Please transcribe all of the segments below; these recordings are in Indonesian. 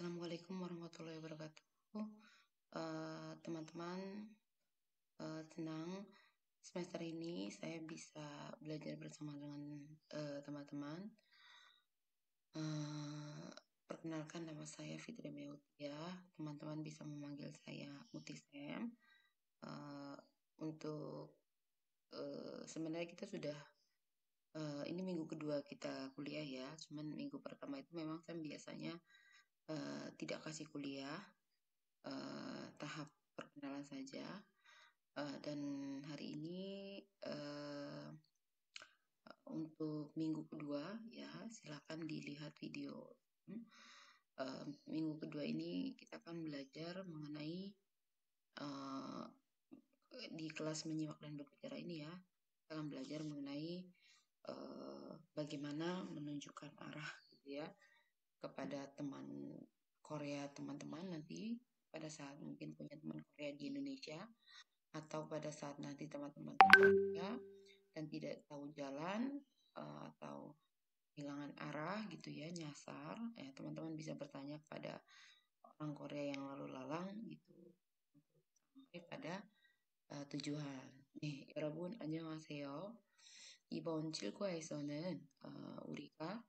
Assalamualaikum warahmatullahi wabarakatuh. Teman-teman, senang semester ini saya bisa belajar bersama dengan teman-teman. Perkenalkan, nama saya Fitri Meutia. Teman-teman bisa memanggil saya Mutisem. Untuk sebenarnya kita sudah ini minggu kedua kita kuliah ya. Cuman minggu pertama itu memang saya biasanya tidak kasih kuliah. Tahap perkenalan saja, dan hari ini untuk minggu kedua ya, silakan dilihat video. Minggu kedua ini kita akan belajar mengenai di kelas menyimak dan berbicara ini ya, kita akan belajar mengenai bagaimana menunjukkan arah gitu ya kepada teman Korea teman-teman nanti pada saat mungkin punya teman Korea di Indonesia, atau pada saat nanti teman-teman Korea dan tidak tahu jalan atau kehilangan arah gitu ya, nyasar, teman-teman bisa bertanya pada orang Korea yang lalu lalang gitu sampai pada tujuan. 네, 여러분 안녕하세요. 이번 칠과에서는 우리가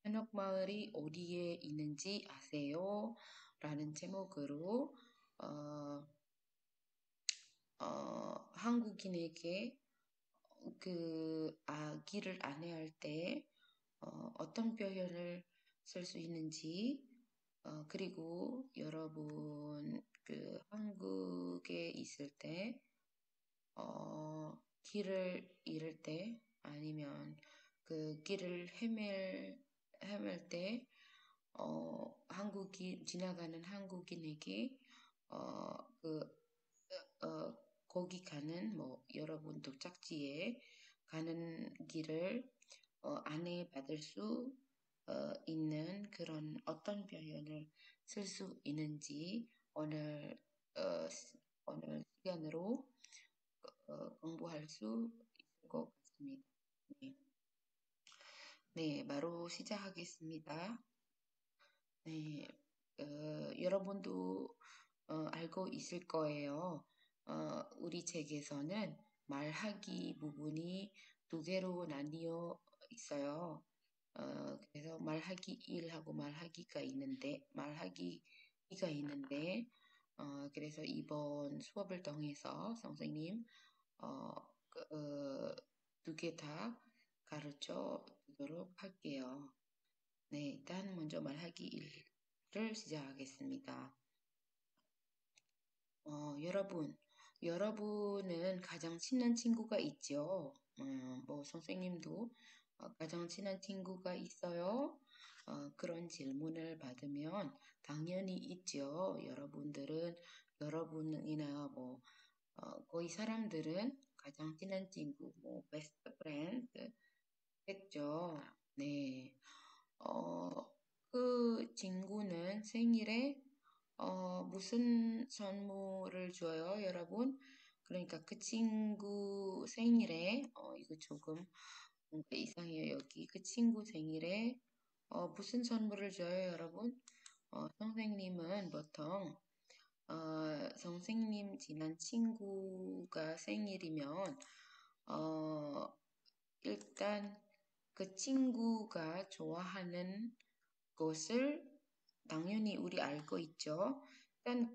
한옥마을이 어디에 있는지 아세요? 라는 제목으로 한국인에게 그 아기를 안내할 때 어떤 표현을 쓸 수 있는지, 그리고 여러분 그 한국에 있을 때 길을 잃을 때 아니면 그 길을 헤맬 때 지나가는 한국인에게 거기 가는 여러분 도착지에 가는 길을 안내받을 수 있는 그런 어떤 표현을 쓸 수 있는지 오늘 시간으로 공부할 수 있을 것 같습니다. 네, 바로 시작하겠습니다. 네, 여러분도 알고 있을 거예요. 우리 책에서는 말하기 부분이 두 개로 나뉘어 있어요. 그래서 말하기 1하고 말하기가 있는데, 그래서 이번 수업을 통해서 선생님 두 개 다 가르쳐 주도록 할게요. 네, 일단 먼저 말하기 1를 시작하겠습니다. 여러분은 가장 친한 친구가 있죠? 선생님도 가장 친한 친구가 있어요? 그런 질문을 받으면 당연히 있죠. 여러분이나 거의 사람들은 가장 친한 친구, 베스트 프렌드 했죠. 네. 그 친구는 생일에 무슨 선물을 줘요, 여러분? 그러니까 그 친구 생일에 이거 조금 뭔가 이상해요. 여기 그 친구 생일에 무슨 선물을 줘요, 여러분? 선생님은 보통 선생님 지난 친구가 생일이면 일단 그 친구가 좋아하는 것을 당연히 우리 알고 있죠. 일단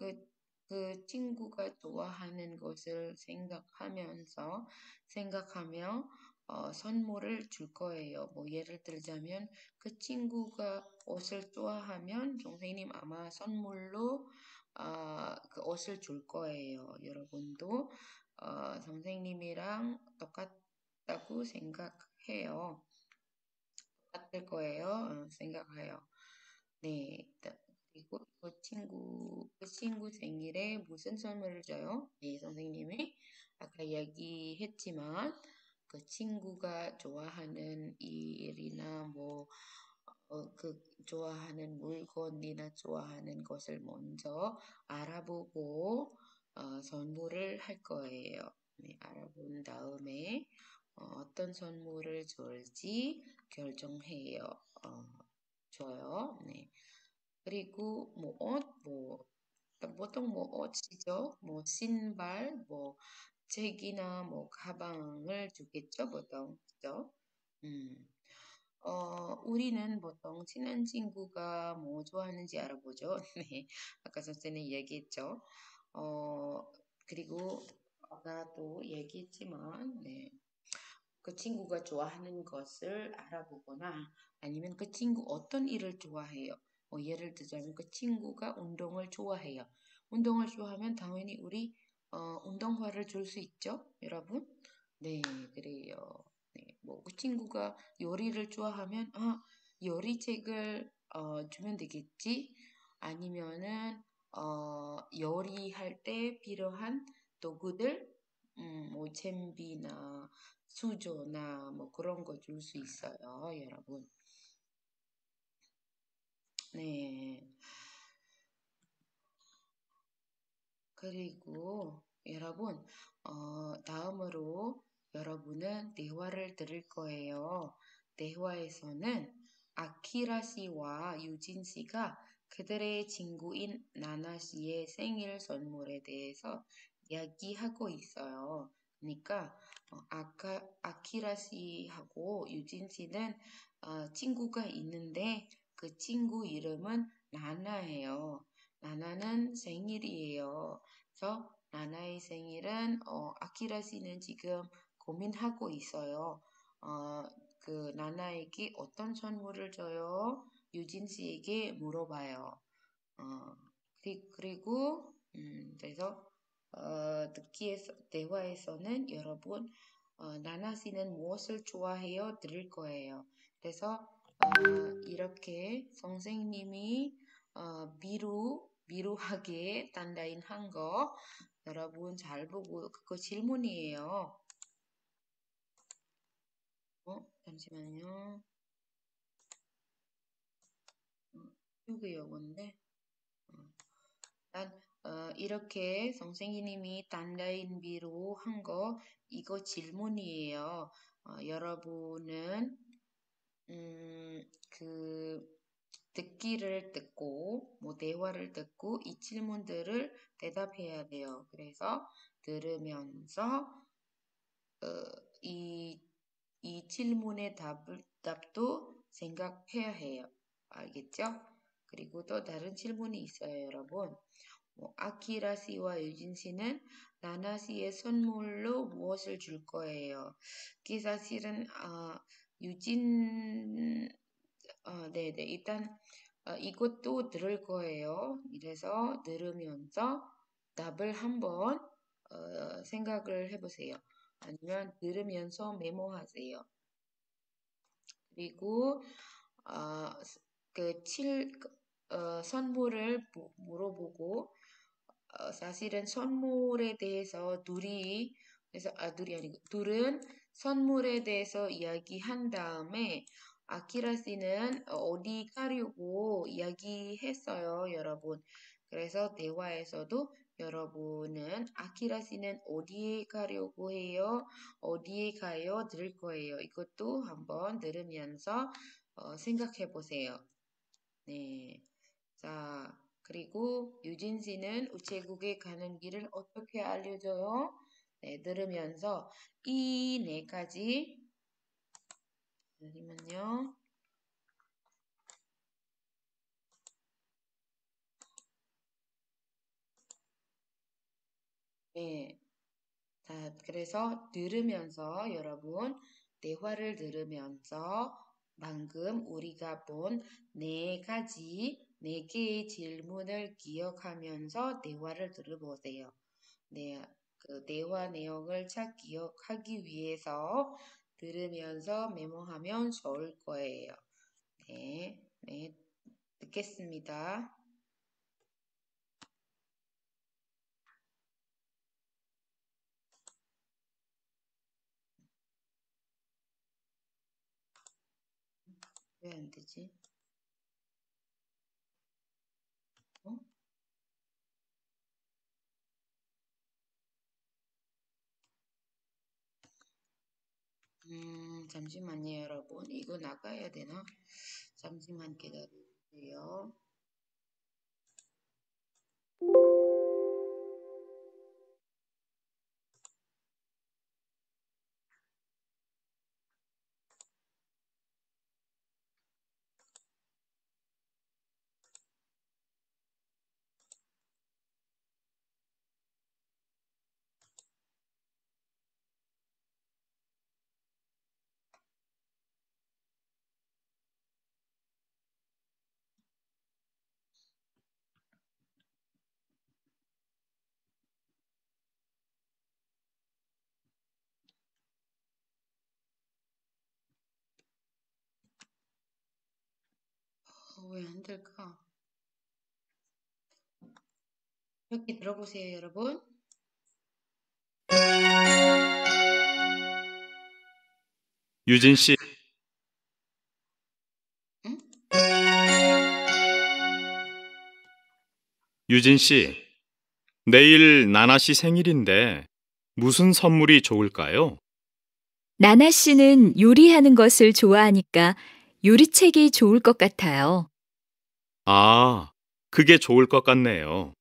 그 친구가 좋아하는 것을 생각하며 선물을 줄 거예요. 예를 들자면 그 친구가 옷을 좋아하면 선생님 아마 선물로 그 옷을 줄 거예요. 여러분도 선생님이랑 똑같다고 생각해요. 똑같을 거예요. 생각해요. 네. 그리고 그 친구 생일에 무슨 선물을 줘요? 네, 선생님이 아까 이야기했지만 그 친구가 좋아하는 일이나 그 좋아하는 물건이나 좋아하는 것을 먼저 알아보고 선물을 할 거예요. 네, 알아본 다음에 어떤 선물을 줄지 결정해요. 줘요. 네. 그리고 뭐 옷, 뭐 보통 뭐 옷이죠. 뭐 신발, 뭐 책이나 뭐 가방을 주겠죠, 보통. 그죠? 음. 우리는 보통 친한 친구가 뭐 좋아하는지 알아보죠. 네. 아까 선생님이 얘기했죠. 어, 그리고 아까 또 얘기했지만, 네. 그 친구가 좋아하는 것을 알아보거나 아니면 그 친구 어떤 일을 좋아해요. 예를 들자면 그 친구가 운동을 좋아해요. 운동을 좋아하면 당연히 우리 운동화를 줄 수 있죠, 여러분? 네, 그래요. 네, 뭐 그 친구가 요리를 좋아하면 요리책을 주면 되겠지? 아니면은 요리할 때 필요한 도구들, 뭐 잼비나 수저나 뭐 그런 거 줄 수 있어요, 여러분. 네. 그리고 여러분, 다음으로 여러분은 대화를 들을 거예요. 대화에서는 아키라 씨와 유진 씨가 그들의 친구인 나나 씨의 생일 선물에 대해서 이야기하고 있어요. 그러니까 아키라 씨하고 유진 씨는 친구가 있는데 그 친구 이름은 나나예요. 나나는 생일이에요. 그래서 나나의 생일은 아키라 씨는 지금 고민하고 있어요. 어, 그 나나에게 어떤 선물을 줘요? 유진 씨에게 물어봐요. 어, 그리고 그래서 듣기에서 대화에서는 여러분 나나 씨는 무엇을 좋아해요? 들을 거예요. 그래서 이렇게 선생님이 미루하게 단다인 한 거 여러분 잘 보고 그거 질문이에요. 잠시만요. 이게 요건데. 난 이렇게 선생님이 단라인비로 한 거 이거 질문이에요. 여러분은 그 듣기를 듣고 뭐 대화를 듣고 이 질문들을 대답해야 돼요. 그래서 들으면서 어, 이, 이 질문의 답도 생각해야 해요. 알겠죠? 그리고 또 다른 질문이 있어요, 여러분. 아키라 씨와 유진 씨는 나나 씨의 선물로 무엇을 줄 거예요? 그게 사실은 유진 네네 일단 이것도 들을 거예요. 이래서 들으면서 답을 한번 생각을 해보세요. 아니면 들으면서 메모하세요. 그리고 어, 그 선물을 물어보고 사실은 선물에 대해서 둘이 아니고 둘은 선물에 대해서 이야기한 다음에 아키라 씨는 어디 가려고 이야기했어요, 여러분. 그래서 대화에서도 여러분은 아키라 씨는 어디에 가려고 해요? 어디에 가요? 들을 거예요. 이것도 한번 들으면서 생각해 보세요. 네. 자, 그리고 유진 씨는 우체국에 가는 길을 어떻게 알려줘요? 네, 들으면서 이 네 가지 잠시만요. 네, 자, 그래서 들으면서 여러분 대화를 들으면서 방금 우리가 본 네 가지, 네 개의 질문을 기억하면서 대화를 들어보세요. 네, 그 대화 내용을 잘 기억하기 위해서 들으면서 메모하면 좋을 거예요. 네, 네, 듣겠습니다. 왜 안 되지? 어? 잠시만요, 여러분. 이거 나가야 되나? 잠시만 기다려주세요. 왜 안 될까? 이렇게 들어보세요, 여러분. 유진 씨, 응? 유진 씨, 내일 나나 씨 생일인데 무슨 선물이 좋을까요? 나나 씨는 요리하는 것을 좋아하니까 요리책이 좋을 것 같아요. 아, 그게 좋을 것 같네요.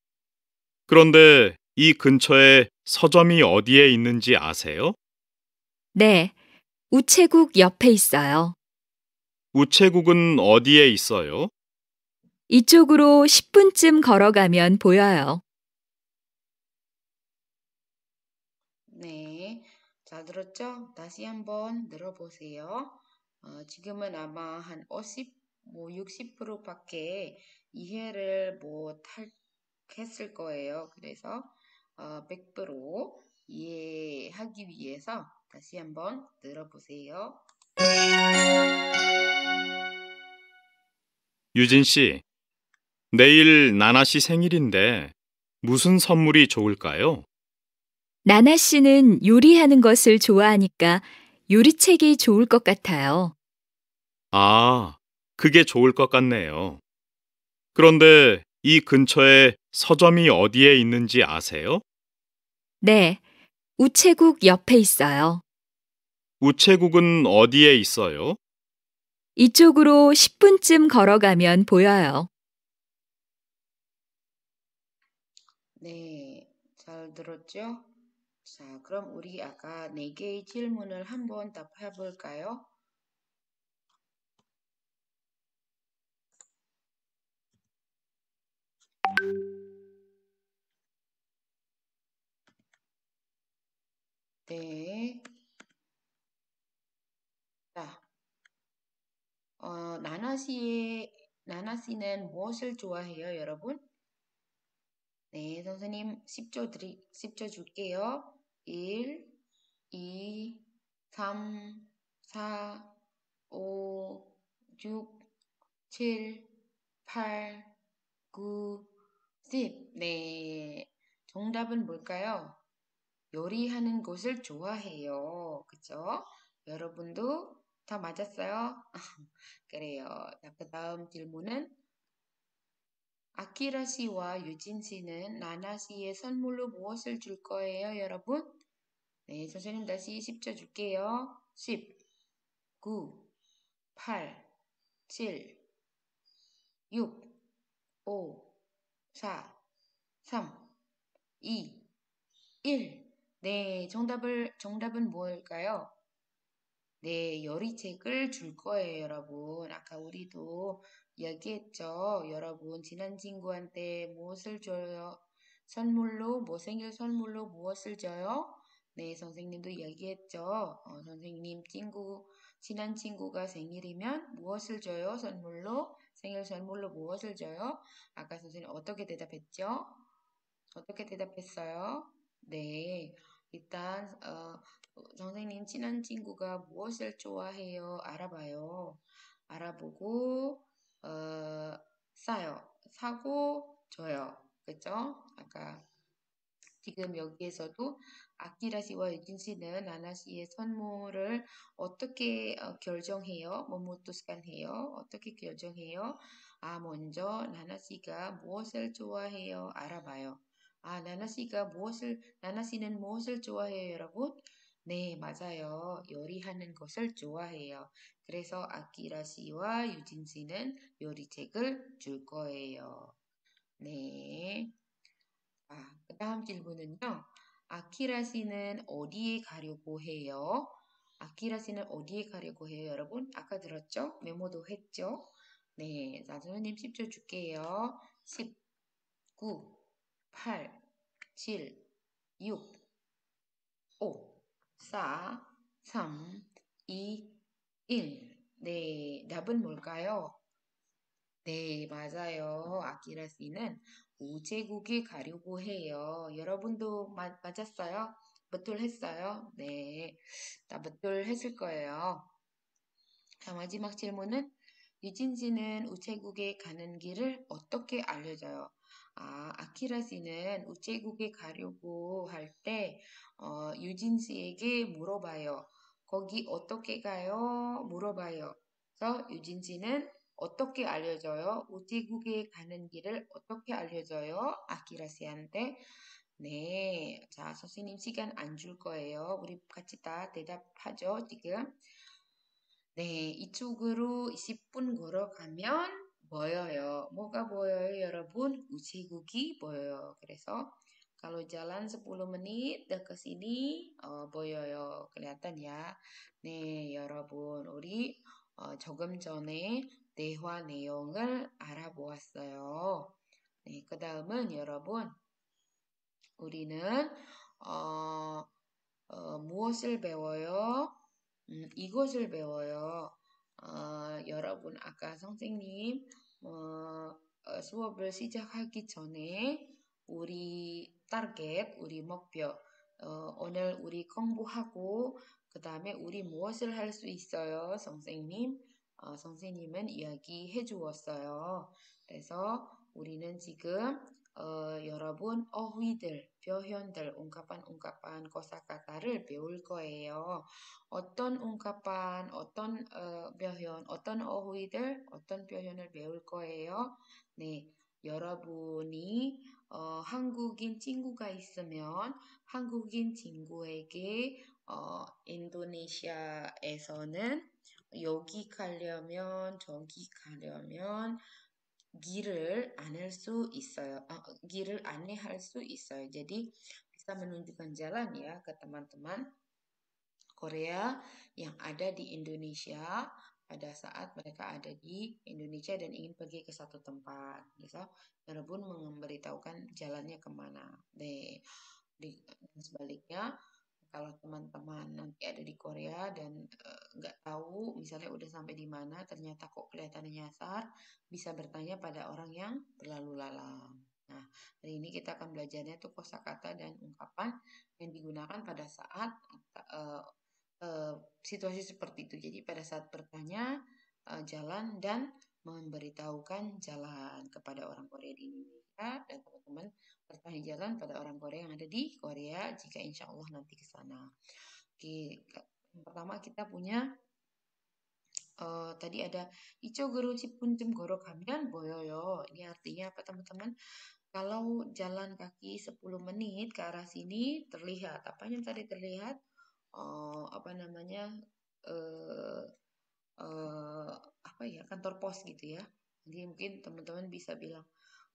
그런데 이 근처에 서점이 어디에 있는지 아세요? 네, 우체국 옆에 있어요. 우체국은 어디에 있어요? 이쪽으로 10분쯤 걸어가면 보여요. 네. 잘 들었죠? 다시 한번 들어보세요. 지금은 아마 한 50, 60%밖에 이해를 못 했을 거예요. 그래서 100% 이해하기 위해서 다시 한번 들어보세요. 유진 씨, 내일 나나 씨 생일인데 무슨 선물이 좋을까요? 나나 씨는 요리하는 것을 좋아하니까 요리책이 좋을 것 같아요. 아, 그게 좋을 것 같네요. 그런데 이 근처에 서점이 어디에 있는지 아세요? 네, 우체국 옆에 있어요. 우체국은 어디에 있어요? 이쪽으로 10분쯤 걸어가면 보여요. 네, 잘 들었죠? 자, 그럼 우리 아까 4개의 질문을 한번 답해 볼까요? 네. 자, 나나 씨는 무엇을 좋아해요, 여러분? 네, 선생님 10초 줄게요. 1, 2, 3, 4, 5, 6, 7, 8, 9, 10. 네. 정답은 뭘까요? 요리하는 것을 좋아해요. 그쵸? 여러분도 다 맞았어요? 그래요. 자, 그 다음 질문은 아키라 씨와 유진 씨는 나나 씨의 선물로 무엇을 줄 거예요, 여러분? 네, 선생님 다시 10초 줄게요. 10, 9, 8, 7, 6, 5, 4, 3, 2, 1. 네, 정답은 뭘까요? 네, 요리책을 줄 거예요, 여러분. 아까 우리도 얘기했죠. 여러분, 친한 친구한테 무엇을 줘요? 선물로, 생일 선물로 무엇을 줘요? 네, 선생님도 얘기했죠. 친한 친구가 생일이면 무엇을 줘요? 생일 선물로 무엇을 줘요? 아까 선생님 어떻게 대답했죠? 어떻게 대답했어요? 네, 일단, 선생님 친한 친구가 무엇을 좋아해요? 알아봐요. 알아보고, 사고, 줘요. 그죠? 아까 지금 여기에서도 아키라 씨와 유진 씨는 나나 씨의 선물을 어떻게 결정해요? 뭐부터 스간해요? 어떻게 결정해요? 먼저 나나 씨가 무엇을 좋아해요? 알아봐요. 나나 씨는 무엇을 좋아해요, 여러분? 네, 맞아요. 요리하는 것을 좋아해요. 그래서 아키라 씨와 유진 씨는 요리책을 줄 거예요. 네. 그 다음 질문은요. 아키라 씨는 어디에 가려고 해요? 아키라 씨는 어디에 가려고 해요, 여러분? 아까 들었죠? 메모도 했죠? 네, 자, 선생님 10초 줄게요. 10, 9, 8, 7, 6, 5, 4, 3, 2, 1. 네, 답은 뭘까요? 네, 맞아요. 아키라 씨는 우체국에 가려고 해요. 여러분도 맞았어요? 맞돌 했어요? 네, 다 맞돌 했을 거예요. 자, 마지막 질문은 유진 씨는 우체국에 가는 길을 어떻게 알려줘요? 아키라 씨는 우체국에 가려고 할 때, 유진 씨에게 물어봐요. 거기 어떻게 가요? 물어봐요. 그래서 유진 씨는 어떻게 알려줘요? 우체국에 가는 길을 어떻게 알려줘요? 아키라 씨한테. 네, 자, 선생님 시간 안 줄 거예요. 우리 같이 다 대답하죠, 지금. 네, 이쪽으로 20분 걸어가면 보여요. 뭐가 보여요, 여러분? 우체국이 보여요. 그래서 kalau jalan 10 menit ke sini 보여요. kelihatan ya. 네, 여러분, 우리 조금 전에 대화 내용을 알아보았어요. 네, 그 다음은 여러분, 우리는 어, 무엇을 배워요? 이것을 배워요. 여러분, 아까 선생님 수업을 시작하기 전에 우리 타겟, 우리 목표, 오늘 우리 공부하고 그 다음에 우리 무엇을 할 수 있어요, 선생님? 선생님은 이야기해 주었어요. 그래서 우리는 지금 여러분 어휘들, 표현들, ungkapan-ungkapan kosakata를 배울 거예요. 어떤 ungkapan, 어떤 표현, 어떤 어휘들, 어떤 표현을 배울 거예요. 네, 여러분이 한국인 친구가 있으면 한국인 친구에게 인도네시아에서는 여기 가려면 저기 가려면 길을 안낼 수 있어요. 길을 안내할 수 있어요. Jadi bisa menunjukkan jalan ya ke teman-teman Korea yang ada di Indonesia pada saat mereka ada di Indonesia dan ingin pergi ke satu tempat. Bisa 여러분 memberitahukan jalannya kemana. Dan sebaliknya, kalau teman-teman nanti ada di Korea dan nggak tahu, misalnya udah sampai di mana, ternyata kok kelihatannya nyasar, bisa bertanya pada orang yang berlalu lalang. Nah, hari ini kita akan belajarnya tuh kosakata dan ungkapan yang digunakan pada saat situasi seperti itu. Jadi pada saat bertanya jalan dan memberitahukan jalan kepada orang Korea di Indonesia dan teman-teman bertanya jalan pada orang Korea yang ada di Korea jika insya Allah nanti ke sana. Oke, yang pertama kita punya tadi ada 이쪽으로 10분쯤 걸어가면 보여요. Ini artinya apa teman-teman? Kalau jalan kaki 10 menit ke arah sini terlihat. Apa yang tadi terlihat? Apa namanya? eh apa ya, kantor pos gitu ya. Jadi mungkin teman-teman bisa bilang,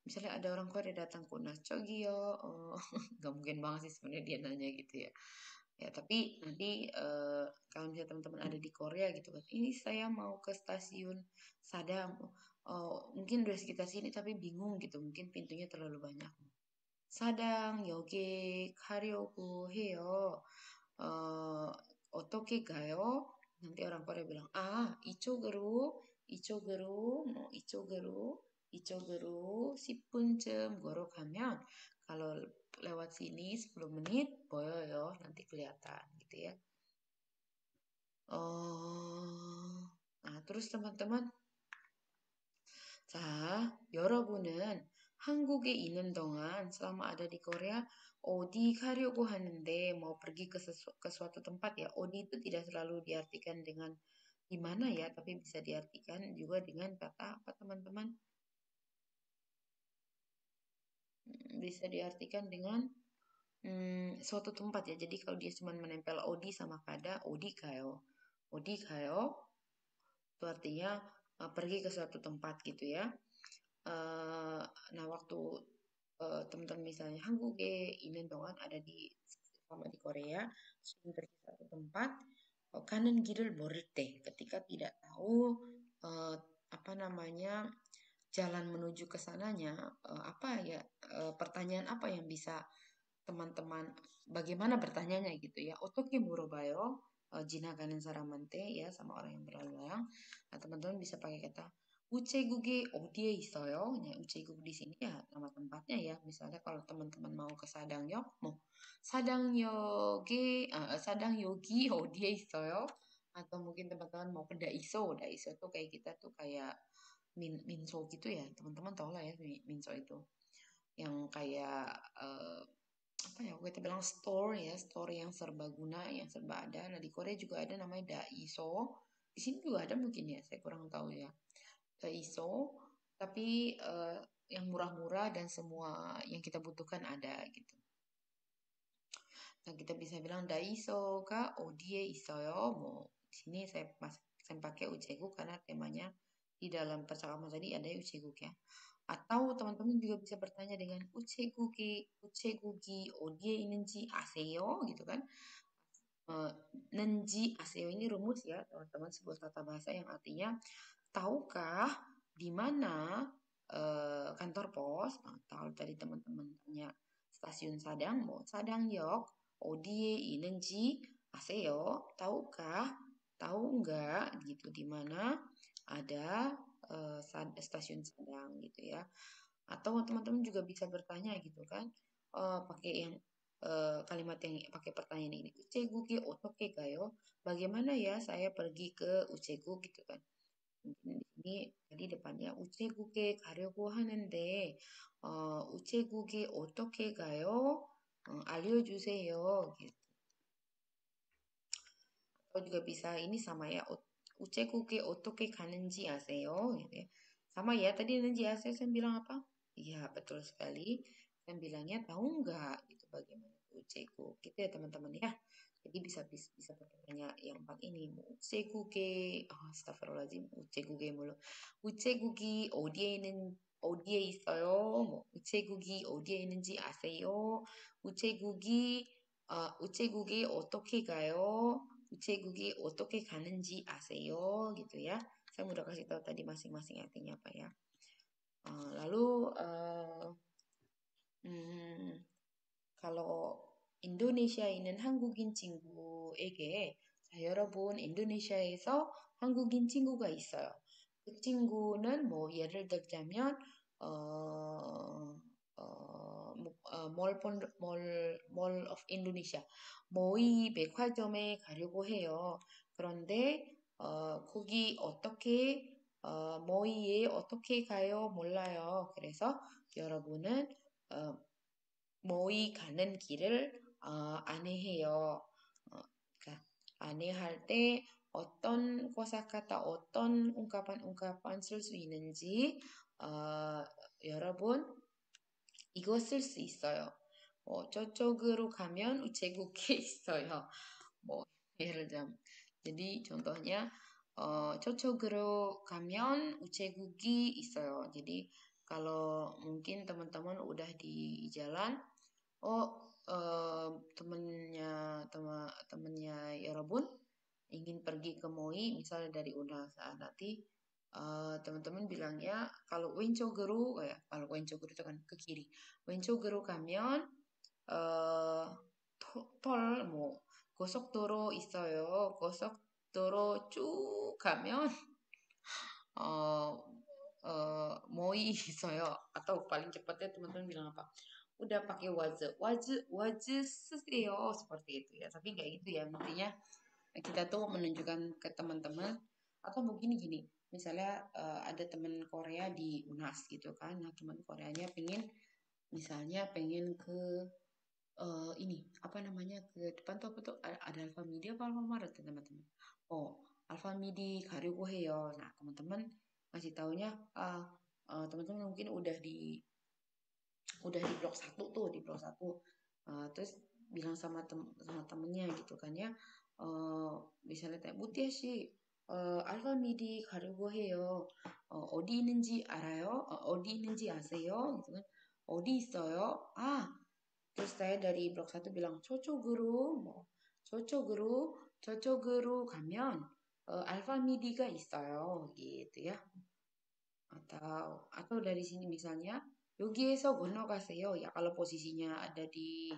misalnya ada orang Korea datang kunas Chogyo, nggak mungkin banget sih sebenarnya dia nanya gitu ya. Ya tapi nanti kalau misalnya teman-teman ada di Korea gitu kan, ini saya mau ke stasiun Sadang, mungkin udah sekitar sini tapi bingung gitu, mungkin pintunya terlalu banyak. Sadang 여기 가려고 해요. 어떻게 가요? Nanti orang Korea bilang, 이쪽으로, 뭐 이쪽으로 10분쯤 걸어가면 kalau lewat sini 10 menit 보여요. Nanti kelihatan gitu ya. Nah, terus teman-teman, 자, 여러분은 한국에 있는 동안 selama ada di Korea 어디 가려고 하는데 mau pergi ke suatu tempat ya. 어디 itu tidak selalu diartikan dengan di mana ya, tapi bisa diartikan juga dengan kata apa teman-teman? Bisa diartikan dengan suatu tempat ya. Jadi kalau dia cuma menempel odi sama kada, odi kayo itu artinya pergi ke suatu tempat gitu ya. Nah waktu teman-teman misalnya 한국에 있는 동안 ada di sama di Korea, sering pergi ke suatu tempat, 가는 길을 모를 때, ketika tidak tahu apa namanya jalan menuju ke sananya, apa ya pertanyaan apa yang bisa teman-teman bagaimana bertanyanya gitu ya. Otoki murobayo jinaganen saramante ya sama orang yang berlalu lalang. Nah, teman-teman bisa pakai kata 우체국이 어디에 있어요? Nah, 우체국 di sini ya nama tempatnya ya. Misalnya kalau teman-teman mau ke Sadangyok, mau 사당역이 어디에 있어요? Atau mungkin teman-teman mau ke daiso. Daiso tuh kayak kita tuh kayak minso gitu ya. Teman-teman tau lah ya minso itu. Yang kayak apa ya, kita bilang store ya, store yang serbaguna, yang serba ada. Nah di Korea juga ada namanya daiso. Di sini juga ada mungkin ya, saya kurang tahu ya. Daiso, tapi yang murah-murah dan semua yang kita butuhkan ada gitu. Nah, kita bisa bilang daiso ka odie isoyo. Mau di sini saya pakai uceguk karena temanya di dalam percakapan tadi ada uceguk ya. Atau teman-teman juga bisa bertanya dengan ucegugi odie inenji aseyo gitu kan. Nenji aseyo ini rumus ya teman-teman, sebuah tata bahasa yang artinya tahukah di mana kantor pos? Nah, kalau tadi teman-teman tanya stasiun Sadang, mau Sadang Yok, odie inenji aseyo, tahukah? Tahu nggak gitu di mana ada stasiun Sadang gitu ya? Atau teman-teman juga bisa bertanya gitu kan, pakai yang kalimat yang pakai pertanyaan ini, Ucegu ge otoke gayo? Bagaimana ya saya pergi ke Ucegu gitu kan? Mungkin di sini tadi depannya 우체국에 가려고 하는데 우체국이 어떻게 가요? 알려주세요. gitu. Atau juga bisa ini sama ya, 우체국에 어떻게 가는지 아세요? Gitu ya. Sama ya, tadi nanti aseyo saya bilang apa? Iya, betul sekali. Saya bilangnya tahu nggak gitu bagaimana uceguk. Gitu ya teman-teman ya. Jadi bisa pakai tanya yang empat ini. 우체국에 astagfirullahaladzim, 우체국에 mulu. 우체국이 어디에 있어요? 뭐 우체국이 어디에 있는지 아세요? 우체국이 어떻게 가요? 우체국이 어떻게 가는지 아세요? gitu ya. Saya udah kasih tahu tadi masing-masing artinya apa ya. Lalu kalau 인도네시아에 있는 한국인 친구에게 자, 여러분 인도네시아에서 한국인 친구가 있어요. 그 친구는 뭐 예를 들자면 몰 of Indonesia 모이 백화점에 가려고 해요. 그런데 거기 어떻게 모이에 어떻게 가요? 몰라요. 그래서 여러분은 모이 가는 길을 안내해요. 그러니까 안내할 때 어떤 kosakata, 어떤 ungkapan 쓸 수 있는지 여러분 이거 쓸 수 있어요. 저쪽으로 가면 우체국에 있어요. 뭐 예를 들면 jadi contohnya 저쪽으로 가면 우체국이 있어요. jadi kalau mungkin teman-teman udah di jalan, temennya 여러분 ingin pergi ke MOI misalnya dari Unhas, nanti teman-teman bilangnya kalau 왼쪽으로 ya, kalau 왼쪽으로 itu kan ke kiri. 왼쪽으로 가면 뭐 고속도로 있어요. 고속도로 쭉 가면 MOI 있어요. Atau paling cepatnya teman-teman bilang apa? Udah pakai waze sesuyo seperti itu ya. Tapi nggak gitu ya, intinya kita tuh menunjukkan ke teman-teman, atau mungkin gini, misalnya ada teman Korea di UNAS gitu kan. Nah, teman Koreanya misalnya pengen ke ini apa namanya, ke depan tuh apa tuh, ada Alfamidi apa Alfamaret ya teman-teman. Alfamidi 가려고 해요. Nah, teman-teman ngasih taunya teman-teman mungkin udah di blok 1 tuh, di blok 1. Terus bilang sama temennya gitu kan ya, misalnya tanya Mutia sih 알파미디 가려고 해요. 어디 있는지 알아요? 어디 있는지 아세요? gitu kan. 어디 있어요? terus saya dari blok 1 bilang 저쪽으로 가면 알파미디가 있어요. gitu ya. Atau dari sini misalnya 여기에서 건너가세요. Ya kalau posisinya ada di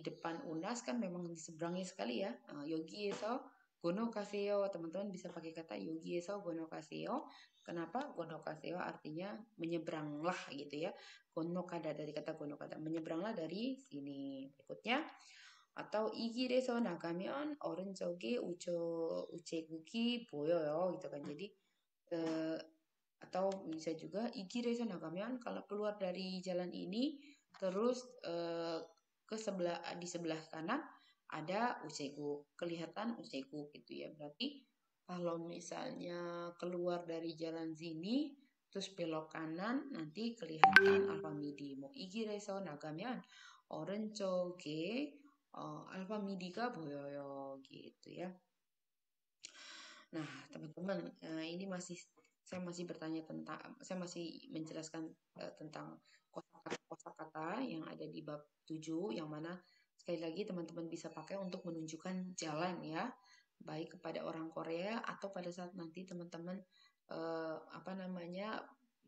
depan UNAS kan memang di seberangnya sekali ya. 여기에서 건너가세요. Teman-teman bisa pakai kata 여기에서 건너가세요. Kenapa? 건너가세요 artinya menyeberanglah gitu ya. 건너가다 dari kata 건너가다. Menyeberanglah dari sini. Berikutnya atau 이 길에서 나가면 오른쪽에 우체국이 보여요 gitu kan. Jadi eh, atau bisa juga 이 길에서 나가면 kalau keluar dari jalan ini terus di sebelah kanan ada uceguk, kelihatan uceguk gitu ya. Berarti kalau misalnya keluar dari jalan sini terus belok kanan nanti kelihatan Alfamidi. 뭐 이 길에서 나가면 오른쪽에 알파미디가 보여요 gitu ya. Nah, teman-teman, ini saya masih bertanya tentang, saya masih menjelaskan tentang kosakata yang ada di bab 7, yang mana sekali lagi teman-teman bisa pakai untuk menunjukkan jalan ya, baik kepada orang Korea atau pada saat nanti teman-teman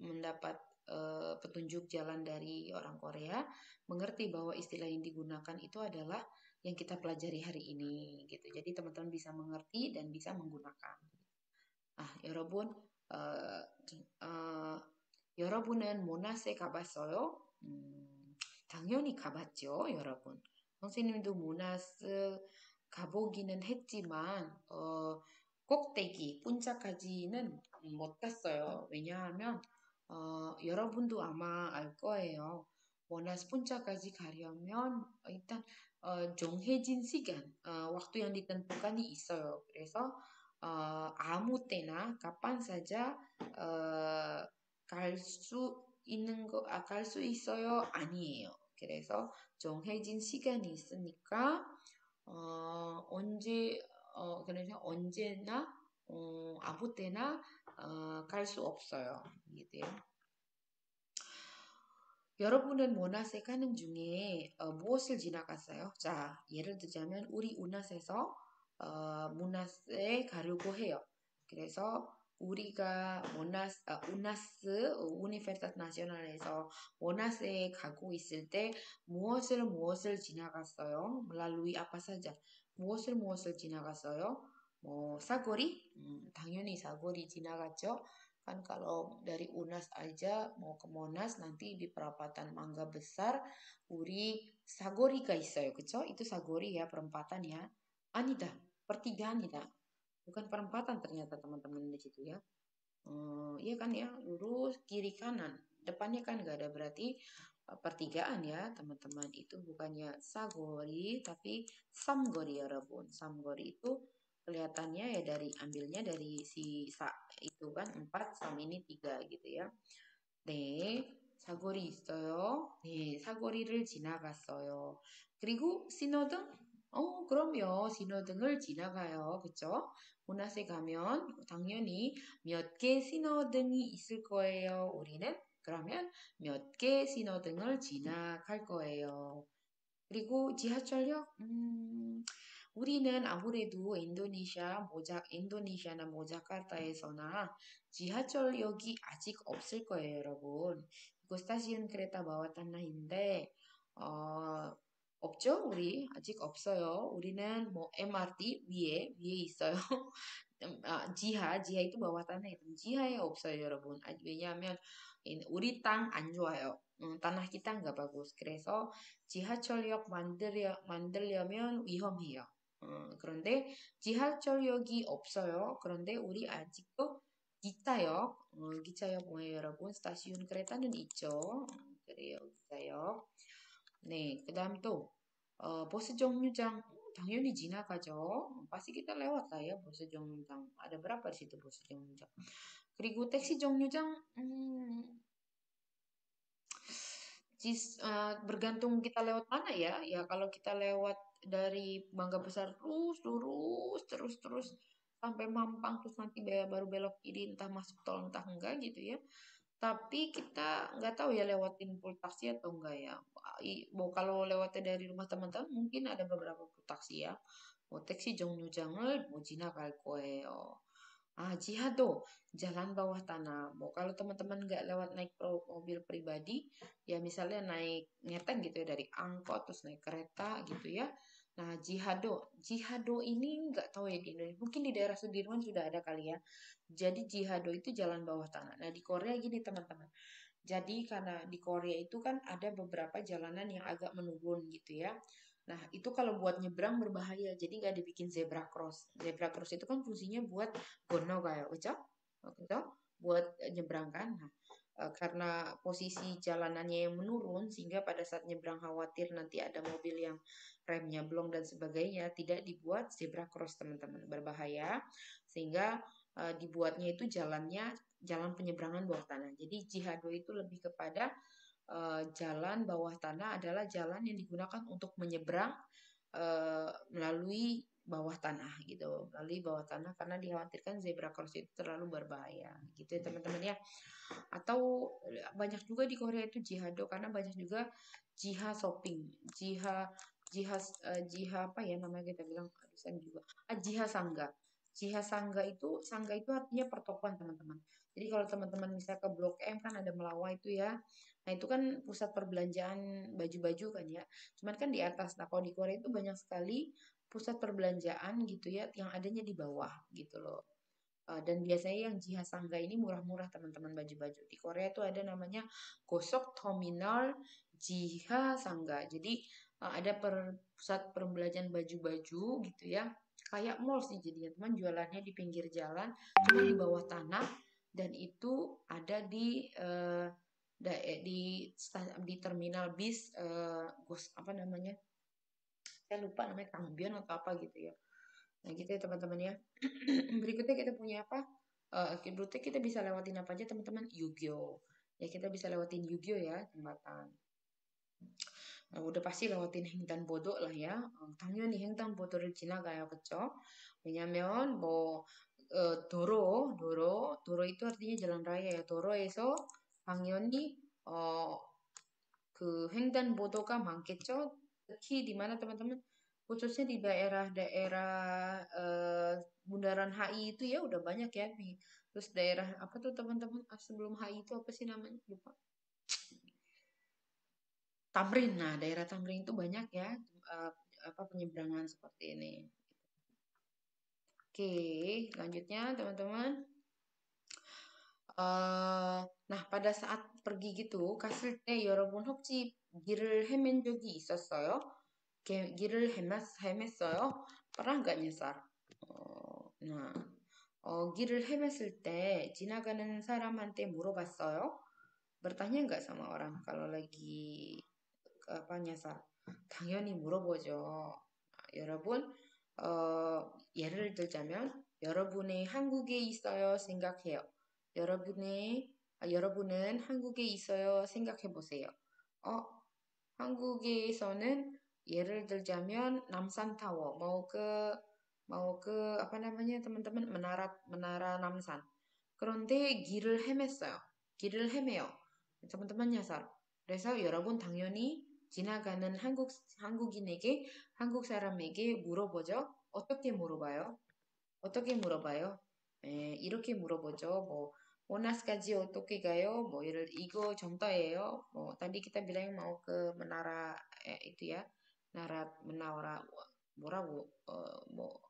mendapat petunjuk jalan dari orang Korea, mengerti bahwa istilah yang digunakan itu adalah yang kita pelajari hari ini gitu. Jadi teman-teman bisa mengerti dan bisa menggunakan. 여러분, 여러분은 모나스에 가봤어요? 당연히 가봤죠, 여러분. 선생님도 모나스 가보기는 했지만, 꼭대기, punca까지는 못 갔어요. 왜냐하면, 여러분도 아마 알 거예요. 모나스 punca까지 가려면 일단 정해진 시간, waktu yang ditentukan 있어요. 그래서 아무 때나 kapan saja 갈 수 있어요? 아니에요. 그래서 정해진 시간이 있으니까 그래서 언제나 아무 때나 갈 수 없어요. 이게요. 여러분은 모나스에 가는 중에 무엇을 지나갔어요? 자, 예를 들자면 우리 우나스에서 모나스에 가려고 해요. 그래서 우리가 우나스 우니페르시타테 나시오날에서 모나스에 가고 있을 때 무엇을 지나갔어요? melalui apa saja? 무엇을 지나갔어요? 뭐 사거리? 당연히 사거리 지나갔죠. Kan kalau dari UNAS aja mau ke Monas nanti di perapatan Mangga Besar 우리 사거리가 있어요. 그쵸? Itu 사거리 ya, perempatan ya. 아니다. pertigaan이다. Bukan perempatan ternyata teman-teman di situ ya. Iya kan ya, lurus kiri kanan. Depannya kan nggak ada, berarti pertigaan ya teman-teman. Itu bukannya sagori tapi samgori ya 여러분. samgori itu kelihatannya ya ambilnya dari si sa itu kan 4, sam ini 3 gitu ya. 네, 사거리 있어요. 네, 사거리를 지나갔어요. 그리고 신호등? 그럼요. 신호등을 지나가요. 그쵸? 문화세 가면 당연히 몇 개 신호등이 있을 거예요. 우리는 그러면 몇 개 신호등을 지나갈 거예요. 그리고 지하철역? 우리는 아무래도 인도네시아나 모자카르타에서나 지하철역이 아직 없을 거예요, 여러분. 이거 스타시온 크레타 바와 타나인데 없죠? 우리 아직 없어요. 우리는 뭐 MRT 위에 있어요. 지하 itu bawah tanah itu. 지하에 없어요, 여러분. 왜냐하면 우리 땅 안 좋아요. tanah kita nggak bagus. 그래서 지하철역 만들려면 위험해요. 그런데 지하철역이 없어요. 그런데 우리 아직도 기차역 뭐예요, 여러분? 스타시온 크레타는 있죠. 그래요, 기차역. 네, 그다음 또 버스 정류장 당연히 지나가죠. pasti kita lewat lah ya bus 정류장. Ada berapa di situ bus 정류장? 그리고 택시 정류장 bergantung kita lewat mana ya. Ya kalau kita lewat dari Mangga Besar terus sampai Mampang terus nanti baru belok kiri entah masuk tol entah enggak gitu ya. Tapi kita nggak tahu ya lewatin full taksi atau enggak ya. Kalau lewatnya dari rumah teman-teman mungkin ada beberapa full taksi ya. 택시 정류장을 지나갈 거예요. 지하도 jalan bawah tanah. Kalau teman-teman nggak lewat naik mobil pribadi, ya misalnya naik ngeteng gitu ya dari angkot terus naik kereta gitu ya. Nah, jihado ini nggak tahu ya di Indonesia. Mungkin di daerah Sudirman sudah ada kali ya. Jadi jihado itu jalan bawah tanah. Nah, di Korea gini teman-teman. Jadi karena di Korea itu kan ada beberapa jalanan yang agak menurun gitu ya. Nah, itu kalau buat nyebrang berbahaya, jadi nggak dibikin zebra cross. Zebra cross itu kan fungsinya buat gono kayak, kecok, kecok, buat nyebrang kan. Nah, karena posisi jalanannya yang menurun, sehingga pada saat nyebrang khawatir nanti ada mobil yang remnya blong dan sebagainya, tidak dibuat zebra cross teman-teman, berbahaya. Sehingga dibuatnya itu jalannya jalan penyeberangan bawah tanah. Jadi jihado itu lebih kepada jalan bawah tanah adalah jalan yang digunakan untuk menyeberang melalui bawah tanah gitu, melalui bawah tanah karena dikhawatirkan zebra cross itu terlalu berbahaya gitu ya teman-teman ya. Atau banyak juga di Korea itu jihado karena banyak juga jiha shopping, jiha jiha jiha apa ya namanya kita bilang aduh juga jiha sangga. Jiha sangga itu artinya pertokoan teman-teman. Jadi kalau teman-teman bisa ke Blok M kan ada Melawai itu ya. Nah itu kan pusat perbelanjaan baju-baju kan ya. Cuman kan di atas. Nah kalau di Korea itu banyak sekali pusat perbelanjaan gitu ya yang adanya di bawah gitu loh. Dan biasanya yang jiha sangga ini murah-murah teman-teman baju-baju. Di Korea itu ada namanya Gosok Terminal Jiha Sangga. Jadi ada pusat perbelanjaan baju-baju gitu ya. Kayak mall sih jadinya teman jualannya di pinggir jalan, cuma di bawah tanah dan itu ada di terminal bis apa namanya? Saya lupa namanya Kangbion atau apa gitu ya. Nah gitu ya teman-teman ya. Berikutnya kita punya apa? Berikutnya kita bisa lewatin apa aja teman-teman? Yugyo. Ya kita bisa lewatin Yugyo ya jembatan. udah pasti lewatin 횡단보도 lah ya. 당연히 횡단보도를 지나가요, 그쵸? 왜냐면 뭐 도로 itu artinya jalan raya ya. 도로에서 당연히 그 횡단보도가 많겠죠? 특히 di mana teman-teman? Khususnya di daerah-daerah Bundaran HI itu ya udah banyak ya. Terus daerah apa tuh teman-teman? Sebelum HI itu apa sih namanya? Lupa. Tamrin. Nah, daerah Tamrin itu banyak ya apa penyeberangan seperti ini. Oke, lanjutnya teman-teman. Nah, pada saat pergi gitu, 갔을 때 여러분 혹시 길을 헤맨 적이 있었어요? 길을 헤맸어요? Pernah nggak nyasar? Nah, 길을 헤맸을 때 지나가는 사람한테 물어봤어요? Bertanya nggak sama orang kalau lagi apa nyasar? 당연히 물어보죠. 여러분, 예를 들자면 여러분이 한국에 있어요 생각해요. 여러분은 한국에 있어요 생각해 보세요. 한국에서는 예를 들자면 남산타워 mau ke apa namanya teman-teman menara Namsan. 그런데 길을 헤맸어요. 길을 헤매요. teman-teman nyasar. 그래서 여러분 당연히 지나가는 한국인에게 한국 사람에게 물어보죠. 어떻게 물어봐요? 어떻게 물어봐요? 이렇게 물어보죠. 뭐 모나스까지 어떻게 가요? 뭐 이거 정도예요. 뭐 tadi kita bilang mau ke menara itu ya. menara 뭐라고 뭐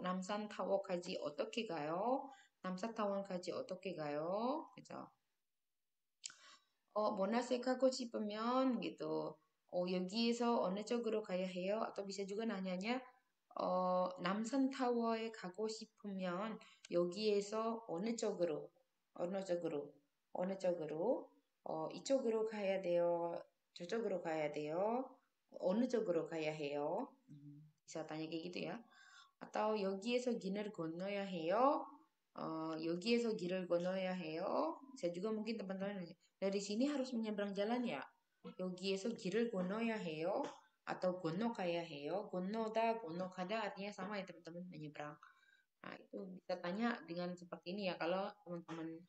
남산타워까지 어떻게 가요? 남산타워까지 어떻게 가요? 그죠? 모나색 하고 싶으면 gitu. 여기에서 어느 쪽으로 가야 해요? atau bisa juga nanyanya 남산타워에 가고 싶으면 여기에서 어느 쪽으로 이쪽으로 가야 돼요? 저쪽으로 가야 돼요? 어느 쪽으로 가야 해요? bisa tanya kayak gitu ya. atau 여기에서 길을 건너야 해요? 여기에서 길을 건너야 해요? Saya juga mungkin teman-teman nanya, dari sini harus menyeberang jalan ya? 여기에서 길을 건너야 해요? atau 건너가야 해요? 건너다, 건너가다 artinya sama ya teman-teman, menyeberang. Nah, itu bisa tanya dengan seperti ini ya kalau teman-teman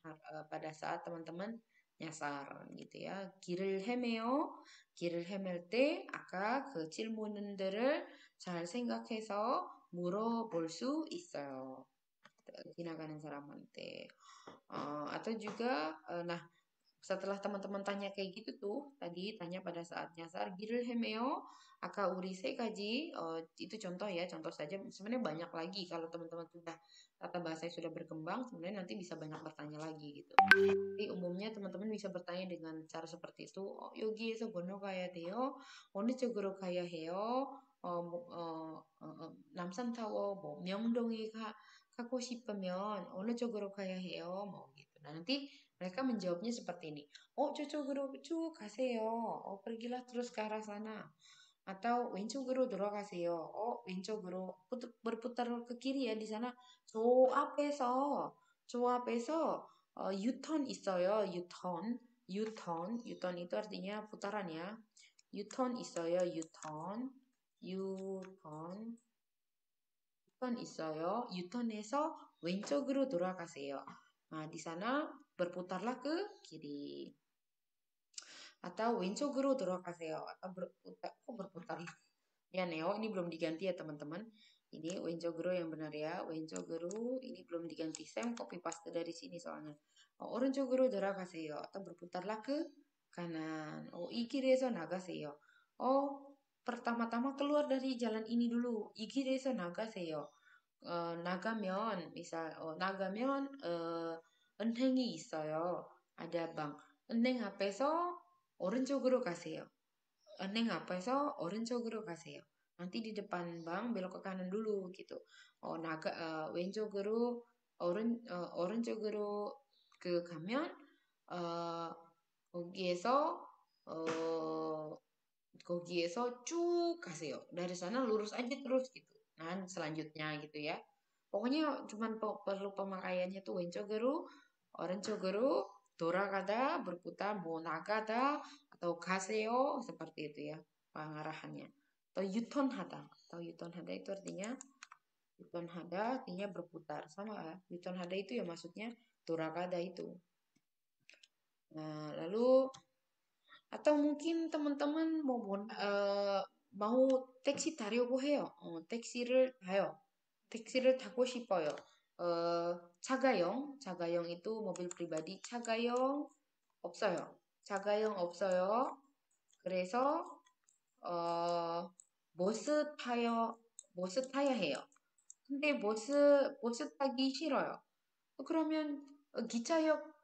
pada saat teman-teman nyasar gitu ya. 길을 헤매요. 길을 헤맬 때 아까 그 질문들을 잘 생각해서 물어볼 수 있어요. 지나가는 사람한테. atau juga nah Setelah teman-teman tanya kayak gitu tuh, tadi tanya pada saat nyasar, gir을 헤매요, 아까 우리 세 가지, itu contoh ya, contoh saja. Sebenarnya banyak lagi kalau teman-teman sudah tata bahasa sudah berkembang, sebenarnya nanti bisa banyak bertanya lagi gitu. Jadi umumnya teman-teman bisa bertanya dengan cara seperti itu. 여기에서 건너가야 돼요. 어느 쪽으로 가야 해요? 남산타워, 명동에 가고 싶으면 어느 쪽으로 가야 해요? gitu. Nah, nanti mereka menjawabnya seperti ini. 저쪽으로 쭉 가세요. pergilah terus ke arah sana. Atau 왼쪽으로 돌아가세요. 왼쪽으로 berputar ke kiri ya di sana. 저 앞에서 U-turn 있어요. U-turn. U-turn itu artinya putaran ya. U-turn 있어요. U-turn. U-turn. U-turn 있어요. U-turn에서 왼쪽으로 돌아가세요. Nah, di sana berputarlah ke kiri. Atau 왼쪽으로 돌아가세요. Atau berputar. Ya, Neo, ini belum diganti ya, teman-teman. Ini 왼쪽으로 yang benar ya. 왼쪽으로 ini belum diganti. Saya copy paste dari sini soalnya. 오른쪽으로 돌아가세요. Atau berputarlah ke kanan. 이 길에서 나가세요. pertama-tama keluar dari jalan ini dulu. 이 길에서 나가세요. 나가면 은행이 있어요. ada bank. 은행 앞에서 오른쪽으로 가세요. 은행 앞에서 오른쪽으로 가세요. nanti di depan bank belok ke kanan dulu gitu. 왼쪽으로 오른쪽으로 가면 거기에서 거기에서 쭉 가세요. dari sana lurus aja terus gitu. Nah, selanjutnya gitu ya. pokoknya cuman perlu pemakaiannya tuh 왼쪽으로 오른쪽으로 돌아가다 berputar mau 나가다 atau 가세요 seperti itu ya pengarahannya. Atau U-turn hada itu artinya U-turn hada artinya berputar sama ya. U-turn hada itu ya maksudnya 돌아가다 itu. Nah, lalu atau mungkin teman-teman mau 택시 타려고 해요. 택시를 타고 싶어요. 자가용 itu mobil pribadi. 자가용 없어요. 그래서 버스 타야 해요. 근데 버스 타기 싫어요. 그러면 기차역